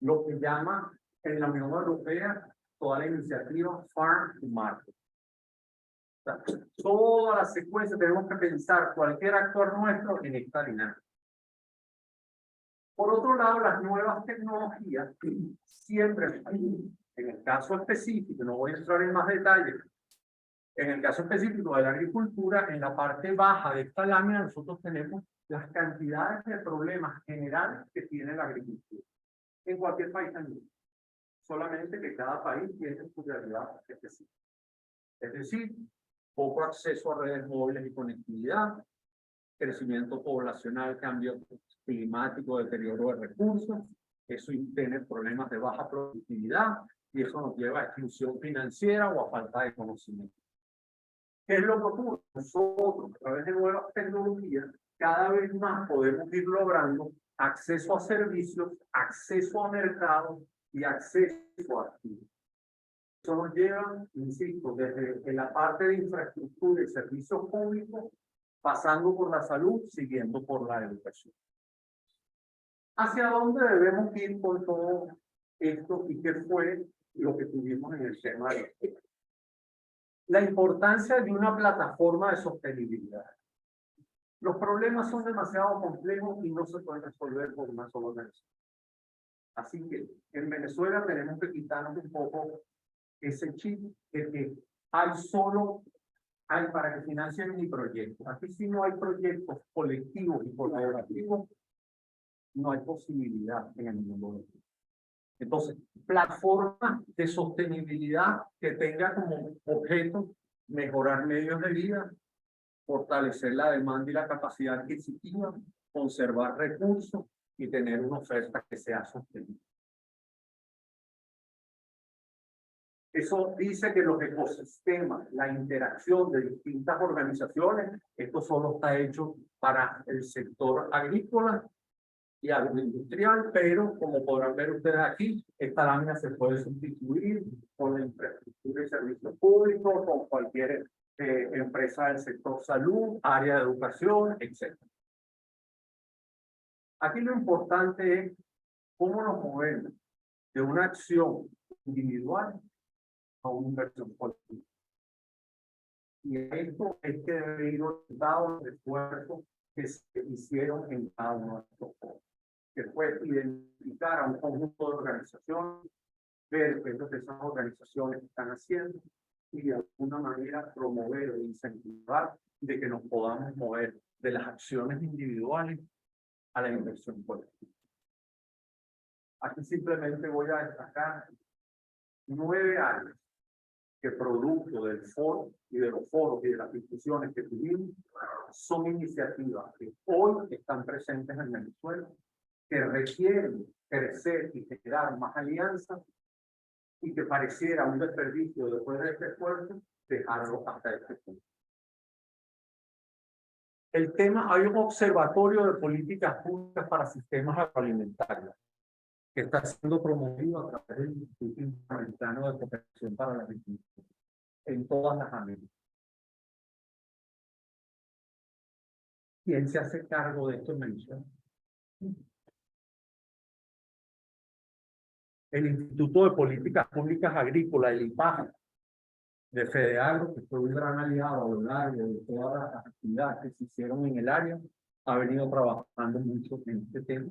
Lo que llama en la Unión Europea toda la iniciativa Farm to Market. O sea, toda la secuencia tenemos que pensar cualquier actor nuestro en esta dinámica. Por otro lado, las nuevas tecnologías siempre, en el caso específico, no voy a entrar en más detalles, en el caso específico de la agricultura, en la parte baja de esta lámina nosotros tenemos las cantidades de problemas generales que tiene la agricultura en cualquier país del mundo. Solamente que cada país tiene su realidad específica. Es decir, poco acceso a redes móviles y conectividad, crecimiento poblacional, cambio climático, deterioro de recursos, eso tiene problemas de baja productividad y eso nos lleva a exclusión financiera o a falta de conocimiento. ¿Qué es lo que ocurre? Nosotros, a través de nuevas tecnologías, cada vez más podemos ir logrando acceso a servicios, acceso a mercados y acceso a activos. Eso nos lleva, insisto, desde la parte de infraestructura y servicios públicos, pasando por la salud, siguiendo por la educación. ¿Hacia dónde debemos ir con todo esto y qué fue lo que tuvimos en el tema de esto? La importancia de una plataforma de sostenibilidad. Los problemas son demasiado complejos y no se pueden resolver por una sola organización. Así que en Venezuela tenemos que quitarnos un poco ese chip de que hay para que financien mi proyecto. Aquí si no hay proyectos colectivos y colaborativos, no hay posibilidad en el mundo. Entonces, plataforma de sostenibilidad que tenga como objeto mejorar medios de vida, fortalecer la demanda y la capacidad adquisitiva, conservar recursos y tener una oferta que sea sostenible. Eso dice que los ecosistemas, la interacción de distintas organizaciones, esto solo está hecho para el sector agrícola y agroindustrial, pero como podrán ver ustedes aquí, esta lámina se puede sustituir con la infraestructura y servicios públicos, con cualquier empresa del sector salud, área de educación, etc. Aquí lo importante es cómo nos movemos de una acción individual a una inversión colectiva. Y esto es que debe ir orientado a los esfuerzos que se hicieron en cada uno de estos foros, que fue identificar a un conjunto de organizaciones, ver qué es lo que esas organizaciones están haciendo y de alguna manera promover e incentivar de que nos podamos mover de las acciones individuales a la inversión colectiva. Aquí simplemente voy a destacar 9 áreas que producto del foro y de los foros y de las discusiones que tuvimos, son iniciativas que hoy están presentes en Venezuela, que requieren crecer y generar más alianzas y que pareciera un desperdicio después de este esfuerzo dejarlo hasta este punto. El tema, hay un observatorio de políticas públicas para sistemas agroalimentarios que está siendo promovido a través del Instituto Interamericano de Cooperación para la Agricultura en todas las Américas. ¿Quién se hace cargo de esto en Venezuela? El Instituto de Políticas Públicas Agrícolas, el IPAG, de FEDEAGRO, que fue un gran aliado a lo largo de todas las actividades que se hicieron en el área, ha venido trabajando mucho en este tema.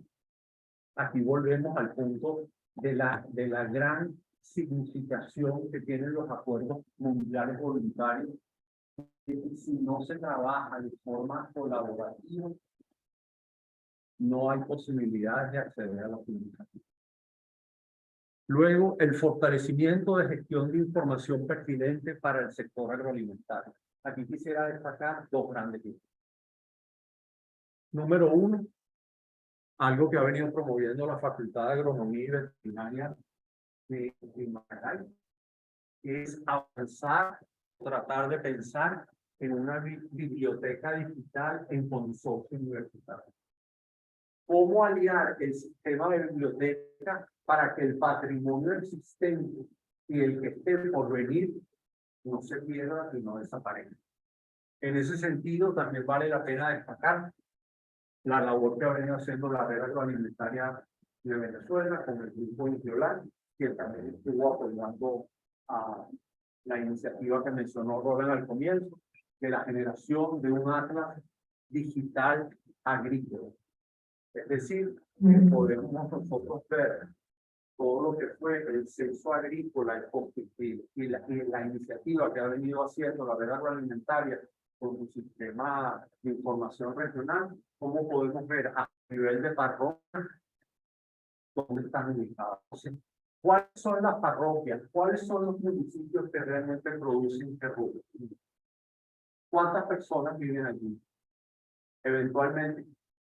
Aquí volvemos al punto de la gran significación que tienen los acuerdos mundiales voluntarios. Y si no se trabaja de forma colaborativa, no hay posibilidades de acceder a la publicación. Luego, el fortalecimiento de gestión de información pertinente para el sector agroalimentario. Aquí quisiera destacar dos grandes ideas. Número uno, algo que ha venido promoviendo la Facultad de Agronomía y Veterinaria de Maracay, es avanzar, tratar de pensar en una biblioteca digital en consorcio universitario. ¿Cómo aliar el sistema de biblioteca para que el patrimonio existente y el que esté por venir no se pierda y no desaparezca? En ese sentido, también vale la pena destacar la labor que ha venido haciendo la red agroalimentaria de Venezuela con el grupo Intiolán, que también estuvo apoyando a la iniciativa que mencionó Roland al comienzo, de la generación de un atlas digital agrícola. Es decir, que podemos nosotros ver todo lo que fue el censo agrícola y la iniciativa que ha venido haciendo la red agroalimentaria con su sistema de información regional, cómo podemos ver a nivel de parroquia dónde están ubicados. ¿Cuáles son las parroquias? ¿Cuáles son los municipios que realmente producen terror? ¿Cuántas personas viven allí? Eventualmente,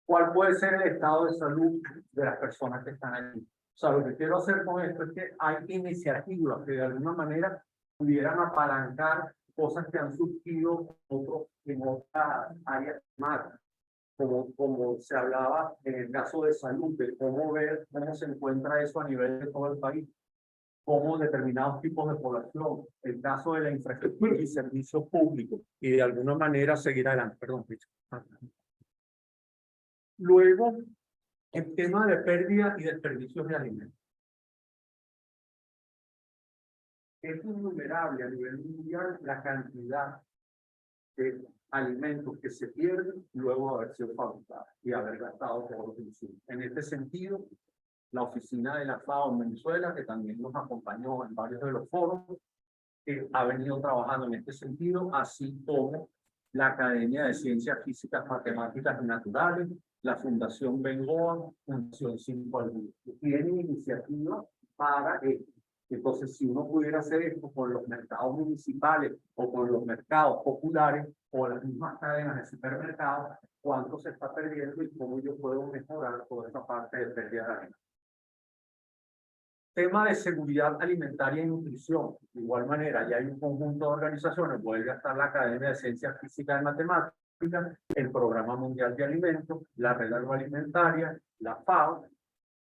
¿cuál puede ser el estado de salud de las personas que están allí? O sea, lo que quiero hacer con esto es que hay iniciativas que de alguna manera pudieran apalancar cosas que han surgido en otras áreas más, como se hablaba en el caso de salud, de cómo ver cómo se encuentra eso a nivel de todo el país, cómo determinados tipos de población, el caso de la infraestructura y servicios públicos, y de alguna manera seguir adelante. Perdón, luego, el tema de pérdida y desperdicios de alimentos. Es innumerable a nivel mundial la cantidad de alimentos que se pierden luego de haber sido fabricados y haber gastado todos los insumos. En este sentido, la oficina de la FAO en Venezuela, que también nos acompañó en varios de los foros, ha venido trabajando en este sentido, así como la Academia de Ciencias Físicas, Matemáticas y Naturales, la Fundación Bengoa, Fundación 5 al Día. Tienen iniciativas para esto. Entonces, si uno pudiera hacer esto con los mercados municipales o con los mercados populares o las mismas cadenas de supermercados, ¿cuánto se está perdiendo y cómo yo puedo mejorar toda esta parte de pérdida de alimentos? Tema de seguridad alimentaria y nutrición. De igual manera, ya hay un conjunto de organizaciones, vuelve a estar la Academia de Ciencias Físicas y Matemáticas, el Programa Mundial de Alimentos, la Red Agroalimentaria, la FAO,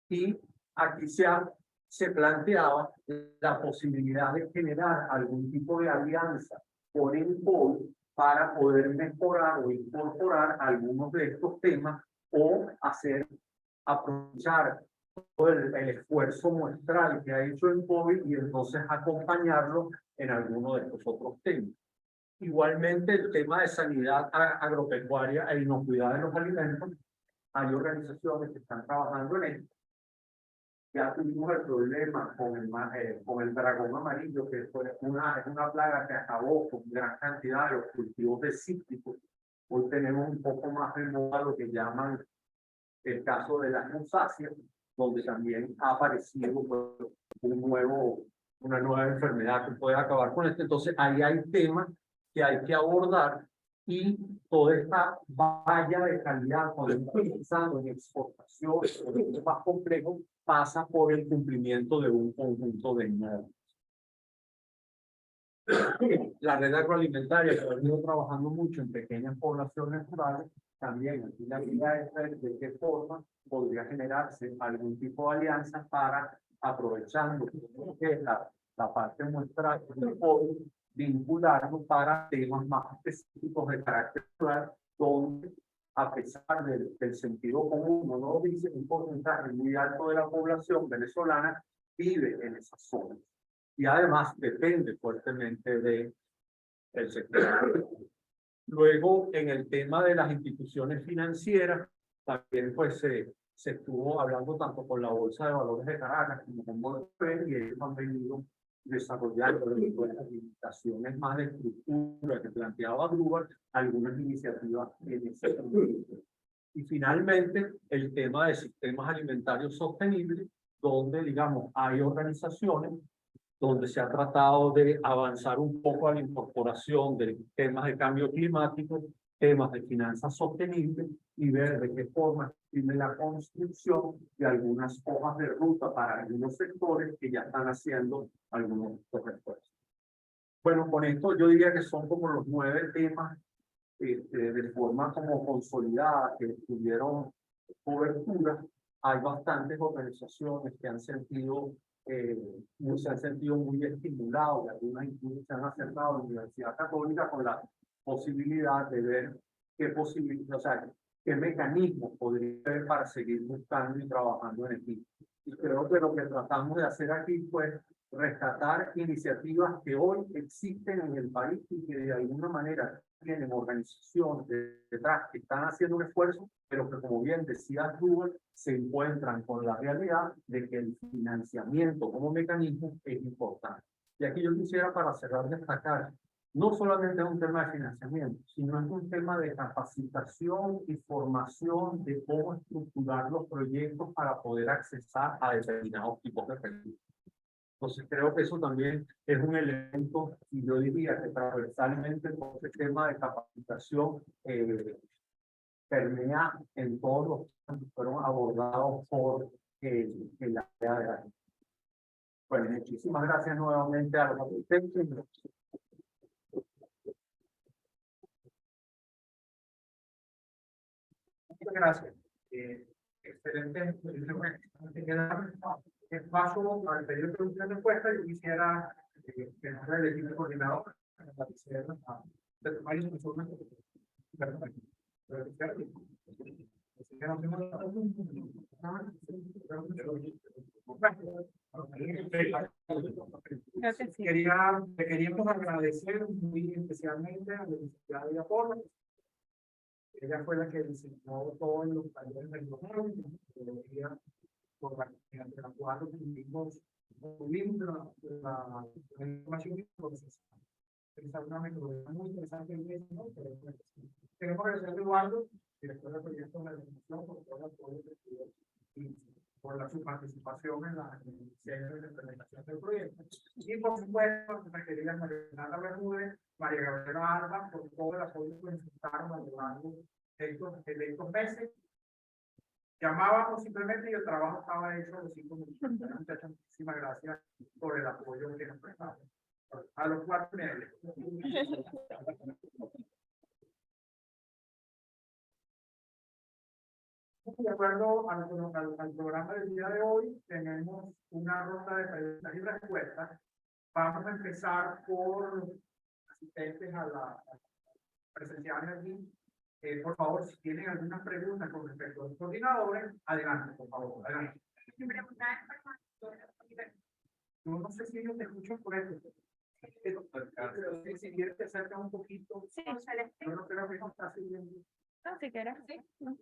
y aquí se planteaba la posibilidad de generar algún tipo de alianza con el POI para poder mejorar o incorporar algunos de estos temas o aprovechar todo el esfuerzo muestral que ha hecho el POI y entonces acompañarlo en alguno de estos otros temas. Igualmente, el tema de sanidad agropecuaria e inocuidad de los alimentos, hay organizaciones que están trabajando en esto. Ya tuvimos el problema con el dragón amarillo, que es una plaga que acabó con gran cantidad de los cultivos de cítricos. Hoy tenemos un poco más de moda lo que llaman el caso de las musáceas, donde también ha aparecido un nuevo una nueva enfermedad que puede acabar con esto. Entonces, ahí hay temas que hay que abordar y toda esta valla de calidad, cuando estamos pensando en exportación, es más complejo, pasa por el cumplimiento de un conjunto de normas. La red agroalimentaria, que ha venido trabajando mucho en pequeñas poblaciones rurales, también aquí la idea es ver de qué forma podría generarse algún tipo de alianza para, aprovechando que es la parte muestral, vincularlo para temas más específicos de carácter rural, donde a pesar del sentido común, no lo dice, un porcentaje muy alto de la población venezolana vive en esas zonas. Y además depende fuertemente del sector. Luego, en el tema de las instituciones financieras, también pues se estuvo hablando tanto con la Bolsa de Valores de Caracas como con Bolsa, y ellos han venido desarrollando las limitaciones más de estructura que planteaba Gruber, algunas iniciativas en ese sentido. Y finalmente, el tema de sistemas alimentarios sostenibles, donde, digamos, hay organizaciones donde se ha tratado de avanzar un poco a la incorporación de temas de cambio climático, temas de finanzas sostenibles y ver de qué forma tiene la construcción de algunas hojas de ruta para algunos sectores que ya están haciendo algunos esfuerzos. Bueno, con esto yo diría que son como los 9 temas de forma como consolidada que tuvieron cobertura. Hay bastantes organizaciones que han sentido se han sentido muy estimulados, y algunas incluso se han acercado a la Universidad Católica con la posibilidad de ver qué posibilidad, o sea, qué mecanismos podría haber para seguir buscando y trabajando en equipo. Y creo que lo que tratamos de hacer aquí fue rescatar iniciativas que hoy existen en el país y que de alguna manera tienen organizaciones detrás que están haciendo un esfuerzo, pero que, como bien decía Rubén, se encuentran con la realidad de que el financiamiento como mecanismo es importante. Y aquí yo quisiera, para cerrar, destacar, no solamente es un tema de financiamiento, sino es un tema de capacitación y formación de cómo estructurar los proyectos para poder accesar a determinados tipos de recursos. Entonces creo que eso también es un elemento, y yo diría que transversalmente todo este tema de capacitación permea en todos los temas que fueron abordados por el área de la. Bueno, muchísimas gracias nuevamente a los asistentes. Muchas gracias. Excelente. Antes que nada, paso al periodo de producción de encuesta. Yo quisiera que el equipo coordinador de varios informes. Queríamos agradecer muy especialmente a la Universidad de Apolo. Ella fue la que diseñó todos los talleres del gobierno, por la cual tuvimos la información y procesamos. Es una metodología muy interesante, ¿no? Queremos agradecer a Eduardo, director del proyecto de la organización, por todo el apoyo y por su participación en la diseño y la implementación del proyecto. Y por supuesto, nuestra querida Mariana Bermúdez, María Gabriela Alba, por todo el apoyo que nos prestaron a lo largo de estos meses. Llamábamos simplemente y el trabajo estaba hecho en los 5 minutos. Muchachos, muchísimas gracias por el apoyo que nos prestaron. A los 4 meses. De acuerdo al programa del día de hoy, tenemos una ronda de preguntas y respuestas. Vamos a empezar por asistentes a la presencial aquí. Por favor, si tienen alguna pregunta con respecto a los coordinadores, adelante, por favor. Adelante. Yo no sé si ellos te escuchan por eso. Si quieres te acercas un poquito. Sí, yo no creo que no está sirviendo. no, si quieres, sí. No.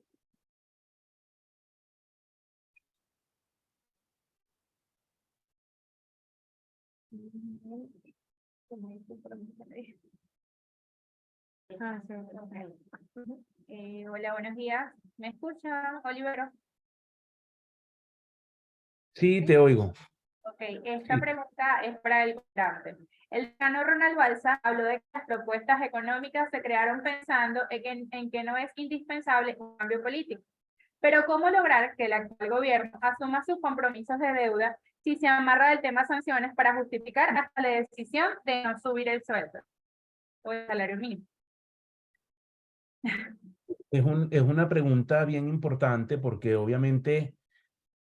Ah, sí, okay. Hola, buenos días. ¿Me escucha, Olivero? Sí, te oigo. Ok, esta pregunta es para el comandante. El decano Ronald Balsa habló de que las propuestas económicas se crearon pensando en que no es indispensable un cambio político. Pero ¿cómo lograr que el actual gobierno asuma sus compromisos de deuda si se amarra del tema sanciones para justificar hasta la decisión de no subir el sueldo o el salario mínimo? Es una pregunta bien importante porque obviamente,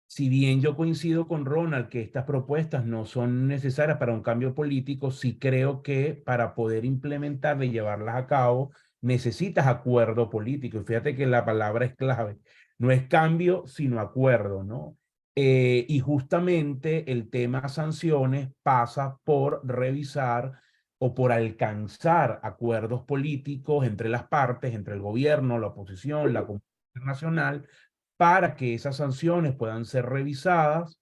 si bien yo coincido con Ronald que estas propuestas no son necesarias para un cambio político, sí creo que para poder implementarlas y llevarlas a cabo necesitas acuerdo político. Y fíjate que la palabra es clave. No es cambio, sino acuerdo, ¿no? Y justamente el tema sanciones pasa por revisar o por alcanzar acuerdos políticos entre las partes, entre el gobierno, la oposición, la comunidad internacional, para que esas sanciones puedan ser revisadas,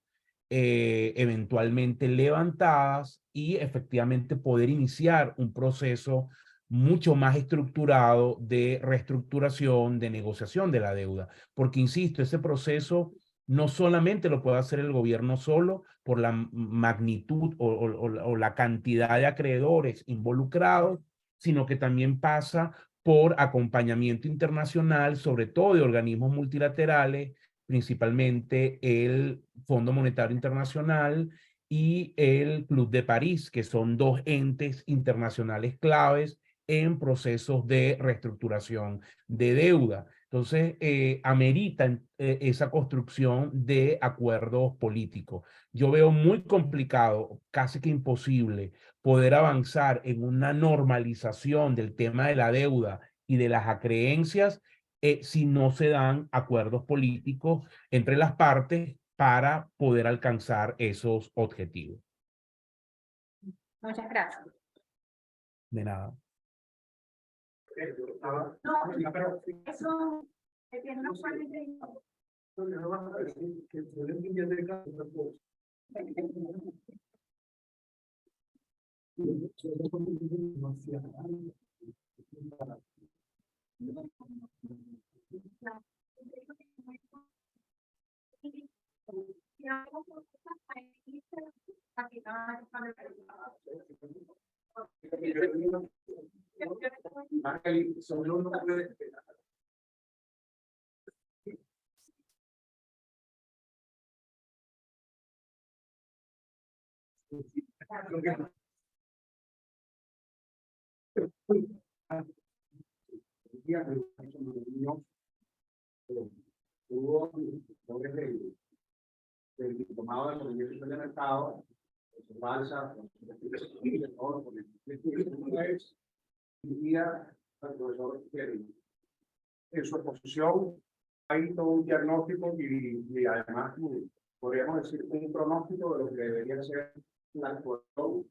eventualmente levantadas y efectivamente poder iniciar un proceso mucho más estructurado de reestructuración, de negociación de la deuda. Porque, insisto, ese proceso no solamente lo puede hacer el gobierno solo por la magnitud o la cantidad de acreedores involucrados, sino que también pasa por acompañamiento internacional, sobre todo de organismos multilaterales, principalmente el Fondo Monetario Internacional y el Club de París, que son dos entes internacionales claves en procesos de reestructuración de deuda. Entonces, ameritan esa construcción de acuerdos políticos. Yo veo muy complicado, casi que imposible, poder avanzar en una normalización del tema de la deuda y de las acreencias si no se dan acuerdos políticos entre las partes para poder alcanzar esos objetivos. Muchas gracias. De nada. No, pero eso no puede. Del diplomado de economía del mercado, Balsa, y al profesor Kelly. En su exposición hay todo un diagnóstico y además podríamos decir un pronóstico de lo que debería ser la actuación,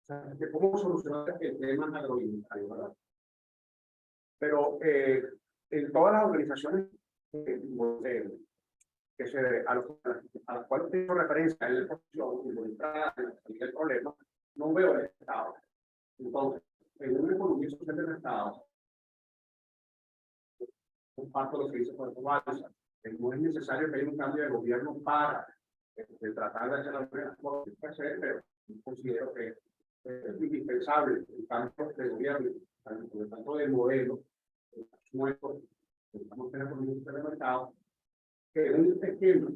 de cómo solucionar el tema agroalimentario, ¿verdad? Pero en todas las organizaciones a las cuales tengo referencia en la exposición involucrada en el problema, no veo el Estado. Entonces, en una economía social del Estado, comparto lo que dice Puerto Balsa, no es necesario que haya un cambio de gobierno para tratar de hacer las cosas que hacer, pero considero que es indispensable el cambio de gobierno, tanto del modelo nuestro, que estamos en la economía social del mercado, que en un esquema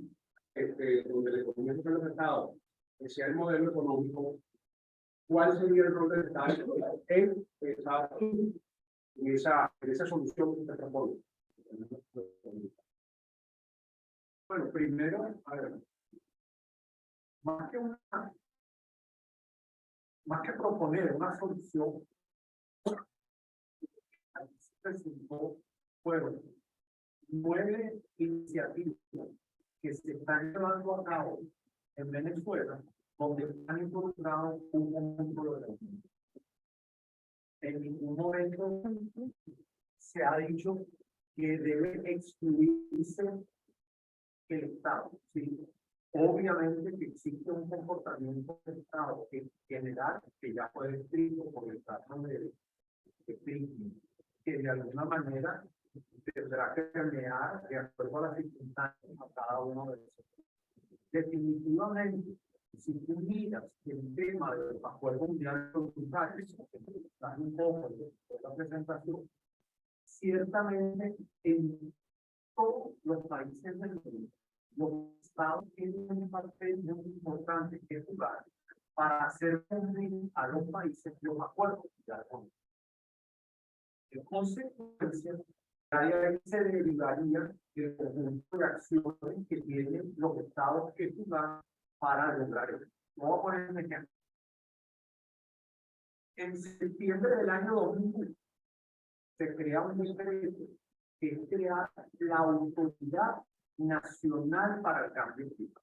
donde la economía social del mercado sea el modelo económico, ¿cuál sería el rol del Estado en esa solución que se propone? Bueno, primero, a ver, más que proponer una solución, fueron 9 iniciativas que se están llevando a cabo en Venezuela, donde han involucrado un conjunto de elementos. En ningún momento se ha dicho que debe excluirse el Estado. ¿Sí? Obviamente que existe un comportamiento del Estado en general que ya fue descrito por el caso de que de alguna manera tendrá que permear de acuerdo a las circunstancias a cada uno de esos. definitivamente, si tú miras el tema del Acuerdo Mundial de Voluntarios, que está un poco de la presentación, ciertamente en todos los países del mundo, los estados tienen un papel muy importante que jugar para hacer cumplir a los países los acuerdos mundiales. En consecuencia, de ahí se derivaría el conjunto de acciones que tienen los estados que jugar para lograr eso. Vamos a poner un ejemplo. En septiembre del año 2000 se crea un decreto que es crear la Autoridad Nacional para el Cambio Climático.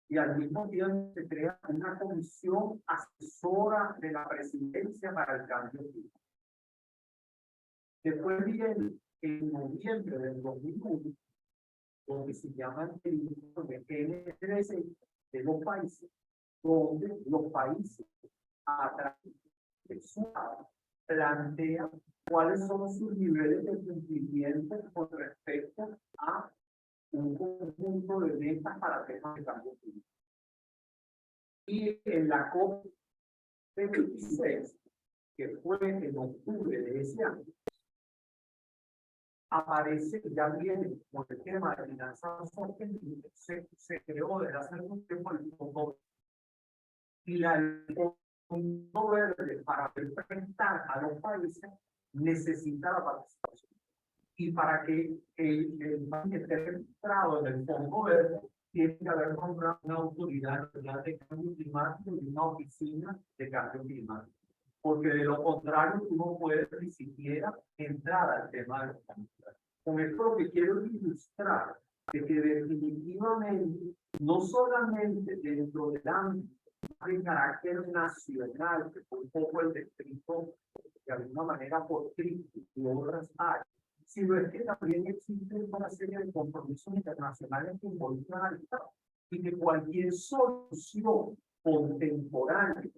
Y al mismo tiempo se crea una comisión asesora de la presidencia para el cambio climático. Después viene en noviembre del 2001, donde se llama el informe N13 de los países, donde los países a través de su plantean cuáles son sus niveles de cumplimiento con respecto a un conjunto de metas para temas de cambio climático. Y en la COP26, que fue en octubre de ese año, aparece, ya viene por el tema de finanzas sostenibles, se creó desde hace algún tiempo el Fondo y el Fondo Verde para enfrentar a los países necesita la participación. Y para que el país esté registrado en el Fondo Verde, tiene que haber nombrado una autoridad de cambio climático y una oficina de cambio climático. Porque de lo contrario, tú no puedes ni siquiera entrar al tema de los cambios. Con esto lo que quiero ilustrar es que definitivamente, no solamente dentro del ámbito de carácter nacional, que fue un poco el descrito de alguna manera por Cristo y otras áreas, sino es que también existe una serie de compromisos internacionales que involucran al Estado y que cualquier solución contemporánea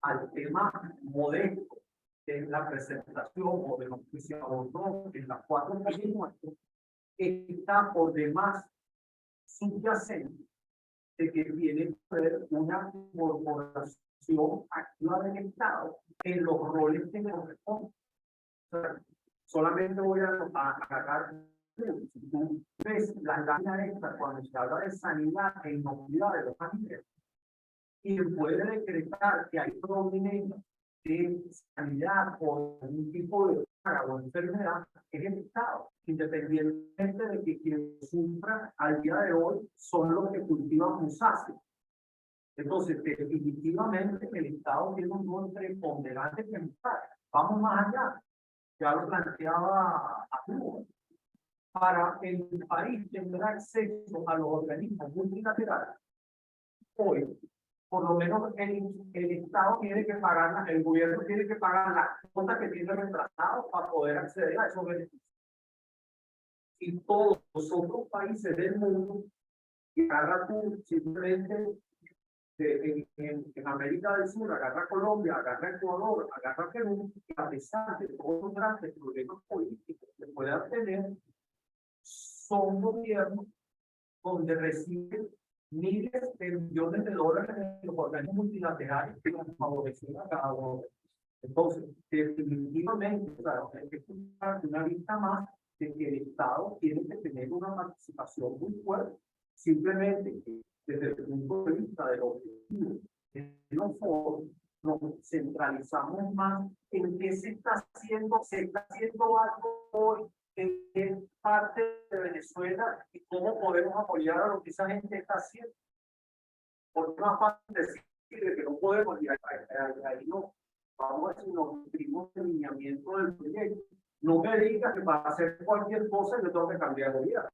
al tema modesto de la presentación o de lo que se abordó en las 4 películas está por demás subyacente de que tiene que haber una incorporación activa del Estado en los roles que le corresponden. Solamente voy a agarrar, si tú ves la lámina esta cuando se habla de sanidad e inocuidad de los animales, quien puede decretar que hay problemas de sanidad o algún tipo de plaga o enfermedad es el Estado, independientemente de que quien sufra al día de hoy son los que cultivan musáceas. Entonces, definitivamente el Estado tiene un rol preponderante que entrar. Vamos más allá. Ya lo planteaba a Cuba. Para el país tener acceso a los organismos multilaterales, hoy, por lo menos el Estado tiene que pagar, el gobierno tiene que pagar las cuotas que tiene retrasado para poder acceder a esos beneficios. Y todos los otros países del mundo, y agarra tú simplemente en América del Sur, agarra Colombia, agarra Ecuador, agarra Perú, y a pesar de todos los grandes problemas políticos que puedan tener, son gobiernos donde reciben miles de millones de dólares de los organismos multilaterales que nos favorecen a cada uno. Entonces, definitivamente, claro, hay que dar una vista más de que el Estado tiene que tener una participación muy fuerte. Simplemente desde el punto de vista de los objetivos de los foros, nos centralizamos más en qué se está haciendo algo hoy en parte de Venezuela y cómo podemos apoyar a lo que esa gente está haciendo. Porque no es fácil decir que no podemos ir ahí no. Vamos a decir, nos nutrimos de lineamiento del proyecto. No me digas que para hacer cualquier cosa yo tengo que cambiar de vida.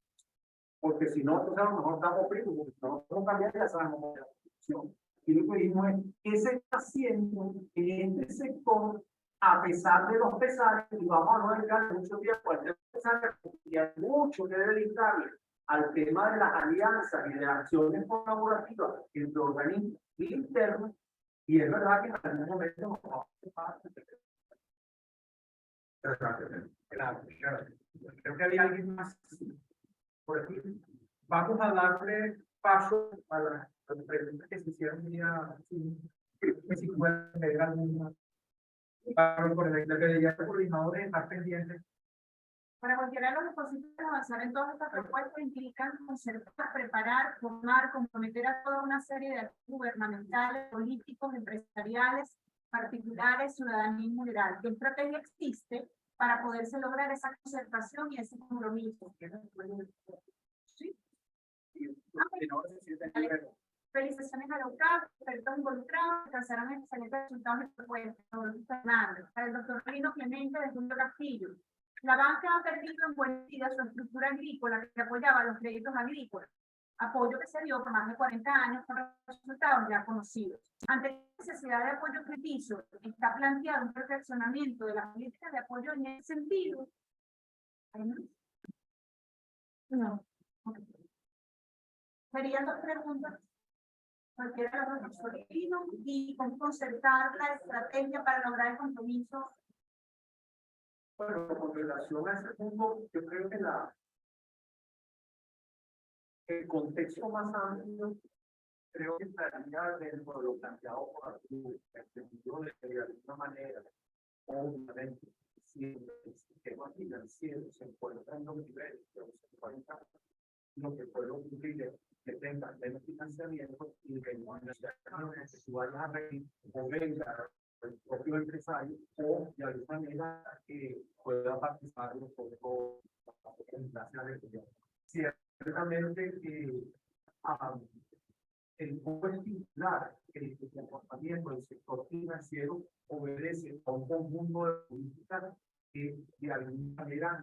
Porque si no, entonces a lo mejor estamos primos, porque si no, no cambiar ya sabemos la situación. Y lo que dijimos es, ¿qué se está haciendo en este sector a pesar de los pesares? Y vamos a no dedicar mucho tiempo al pesar, y hay mucho que dedicarle al tema de las alianzas y de acciones colaborativas entre organismos internos, y es verdad que en algún momento nos vamos a Claro. Creo que había alguien más por aquí. vamos a darle paso a las preguntas que se hicieron vía, que si pueden leer alguna. Por el coordinador de estar pendiente. Para cualquiera de los dispositivos avanzar en todas estas propuestas implican concertar, preparar, formar, comprometer a toda una serie de actores gubernamentales, políticos, empresariales, particulares, ciudadanía en general. ¿Qué estrategia existe para poderse lograr esa concertación y ese compromiso? ¿Sí? Felicitaciones a los expertos involucrados, alcanzaron excelentes resultados de propuestas. Para el doctor Rino Clemente de Julio Castillo. La banca ha perdido en buena medida su estructura agrícola que apoyaba los créditos agrícolas, apoyo que se dio por más de 40 años con resultados ya conocidos. Ante la necesidad de apoyo crediticio, está planteado un perfeccionamiento de las políticas de apoyo en ese sentido. No. Okay. Serían dos preguntas. Cualquiera de los dos y con concertar la estrategia para lograr el compromiso. Bueno, con relación a ese punto, yo creo que el contexto más amplio creo que estaría dentro de lo planteado por el de alguna manera, obviamente, si el sistema financiero se encuentra en los niveles de los 50, lo que puede ocurrir que tenga menos financiamiento y que no se vaya a reír o venga el propio empresario o de alguna manera que pueda participar de los fondos internacionales. Ciertamente el poco estimular el comportamiento del sector financiero obedece a un conjunto de políticas que de alguna manera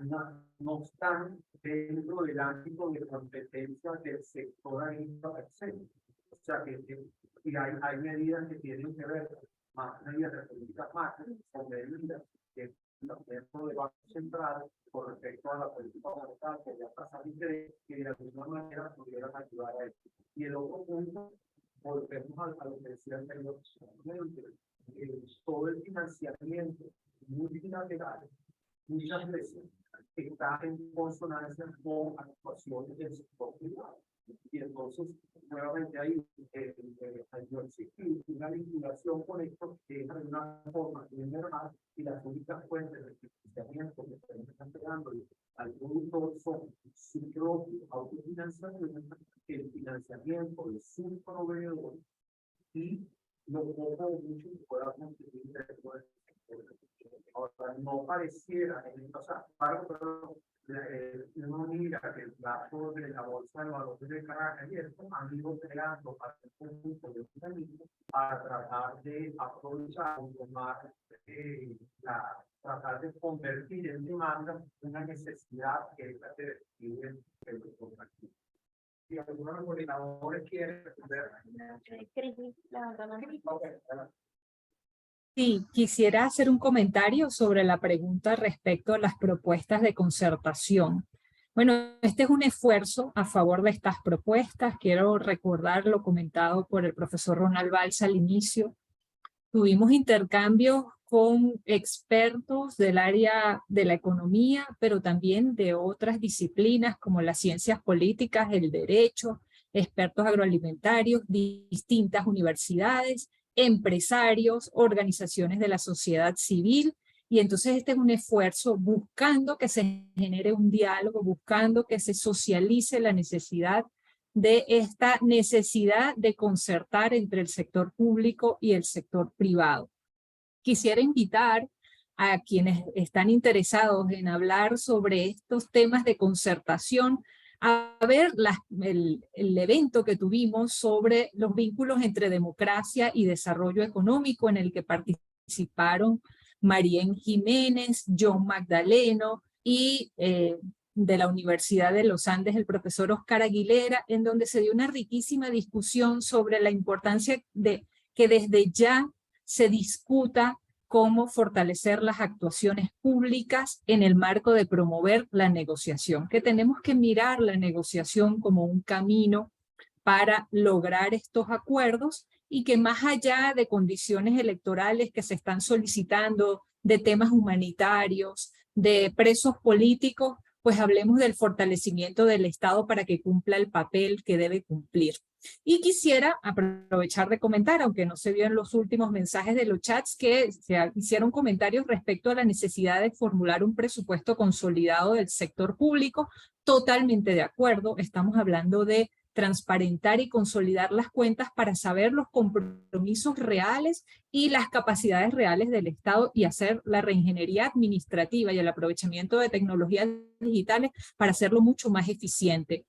no están dentro del ámbito de competencia del sector agrícola per se. O sea que hay medidas que tienen que ver más medidas de políticas macro o medidas que dentro del Banco Central con respecto a la política monetaria que ya pasa de interés que de alguna manera pudieran ayudar a esto. Y el otro punto, volvemos a lo que decía anteriormente, todo el financiamiento multilateral muchas veces está en consonancia con actuaciones del sector privado. Y entonces, nuevamente ahí existe una vinculación con esto que es de alguna forma general y las únicas fuentes de financiamiento que están pegando al productor son su propio autofinanciamiento, el financiamiento de sus proveedores y lo poco o mucho que pueda conseguir dentro del sector. Ahora, no pareciera, o sea, uno mira que el gasto de la bolsa de valores de Caracas y esto han ido creando para el conjunto de organismos para tratar de aprovechar un poco más, tratar de convertir en demanda una necesidad que es la que describe el sector aquí. Si alguno de los coordinadores quiere responder. Sí, quisiera hacer un comentario sobre la pregunta respecto a las propuestas de concertación. Bueno, este es un esfuerzo a favor de estas propuestas. Quiero recordar lo comentado por el profesor Ronald Balsa al inicio. Tuvimos intercambios con expertos del área de la economía, pero también de otras disciplinas como las ciencias políticas, el derecho, expertos agroalimentarios, distintas universidades, empresarios, organizaciones de la sociedad civil, y entonces este es un esfuerzo buscando que se genere un diálogo, buscando que se socialice la necesidad de concertar entre el sector público y el sector privado. Quisiera invitar a quienes están interesados en hablar sobre estos temas de concertación a ver el evento que tuvimos sobre los vínculos entre democracia y desarrollo económico, en el que participaron Marién Jiménez, John Magdaleno y de la Universidad de los Andes, el profesor Oscar Aguilera, en donde se dio una riquísima discusión sobre la importancia de que desde ya se discuta cómo fortalecer las actuaciones públicas en el marco de promover la negociación, que tenemos que mirar la negociación como un camino para lograr estos acuerdos y que más allá de condiciones electorales que se están solicitando, de temas humanitarios, de presos políticos, pues hablemos del fortalecimiento del Estado para que cumpla el papel que debe cumplir. Y quisiera aprovechar de comentar, aunque no se vio en los últimos mensajes de los chats, que se hicieron comentarios respecto a la necesidad de formular un presupuesto consolidado del sector público. Totalmente de acuerdo, estamos hablando de transparentar y consolidar las cuentas para saber los compromisos reales y las capacidades reales del Estado y hacer la reingeniería administrativa y el aprovechamiento de tecnologías digitales para hacerlo mucho más eficiente.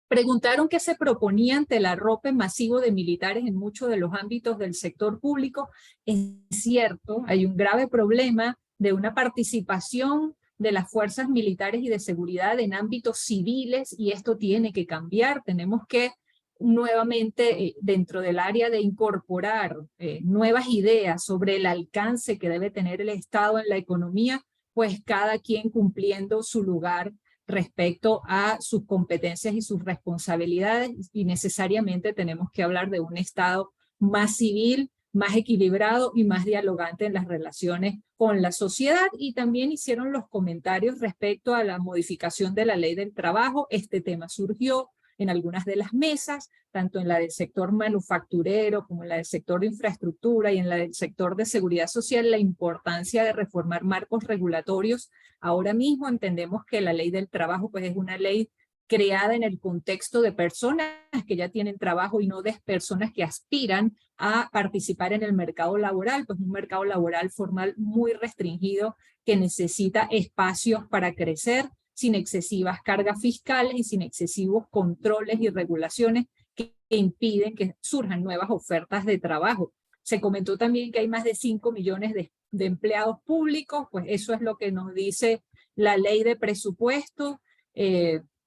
Preguntaron qué se proponía ante el arrope masivo de militares en muchos de los ámbitos del sector público. Es cierto, hay un grave problema de una participación de las fuerzas militares y de seguridad en ámbitos civiles y esto tiene que cambiar. Tenemos que nuevamente dentro del área de incorporar nuevas ideas sobre el alcance que debe tener el Estado en la economía, pues cada quien cumpliendo su lugar respecto a sus competencias y sus responsabilidades y necesariamente tenemos que hablar de un Estado más civil, más equilibrado y más dialogante en las relaciones con la sociedad y también hicieron los comentarios respecto a la modificación de la ley del trabajo. Este tema surgió en algunas de las mesas, tanto en la del sector manufacturero como en la del sector de infraestructura y en la del sector de seguridad social, la importancia de reformar marcos regulatorios. Ahora mismo entendemos que la ley del trabajo pues, es una ley creada en el contexto de personas que ya tienen trabajo y no de personas que aspiran a participar en el mercado laboral, pues un mercado laboral formal muy restringido que necesita espacios para crecer sin excesivas cargas fiscales y sin excesivos controles y regulaciones que impiden que surjan nuevas ofertas de trabajo. Se comentó también que hay más de 5 millones de empleados públicos, pues eso es lo que nos dice la ley de presupuesto,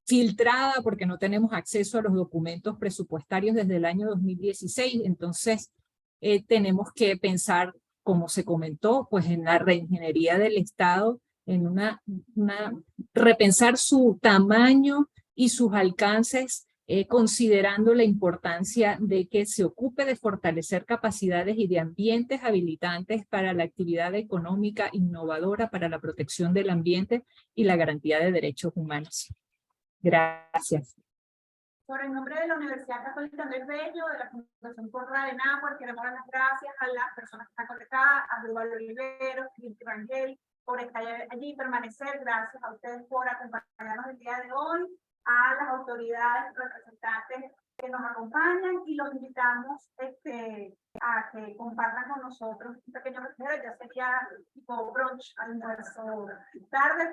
filtrada porque no tenemos acceso a los documentos presupuestarios desde el año 2016, entonces tenemos que pensar, como se comentó, pues en la reingeniería del Estado, en repensar su tamaño y sus alcances, considerando la importancia de que se ocupe de fortalecer capacidades y de ambientes habilitantes para la actividad económica innovadora, para la protección del ambiente y la garantía de derechos humanos. Gracias. Por el nombre de la Universidad Católica Andrés Bello, de la Fundación Corra de Nápoles, queremos dar las gracias a las personas que están conectadas, a Duvaldo Oliveros, Cristi Rangel, por estar allí y permanecer. Gracias a ustedes por acompañarnos el día de hoy, a las autoridades representantes que nos acompañan y los invitamos a que compartan con nosotros un pequeño recreo, ya sería tipo brunch, almuerzo, tarde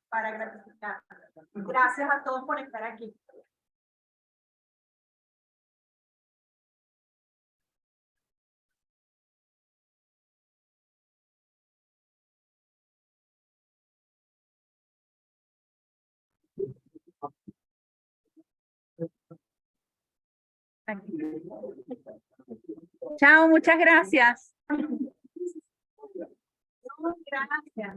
para gratificar. Gracias a todos por estar aquí. Chao, muchas gracias. Gracias.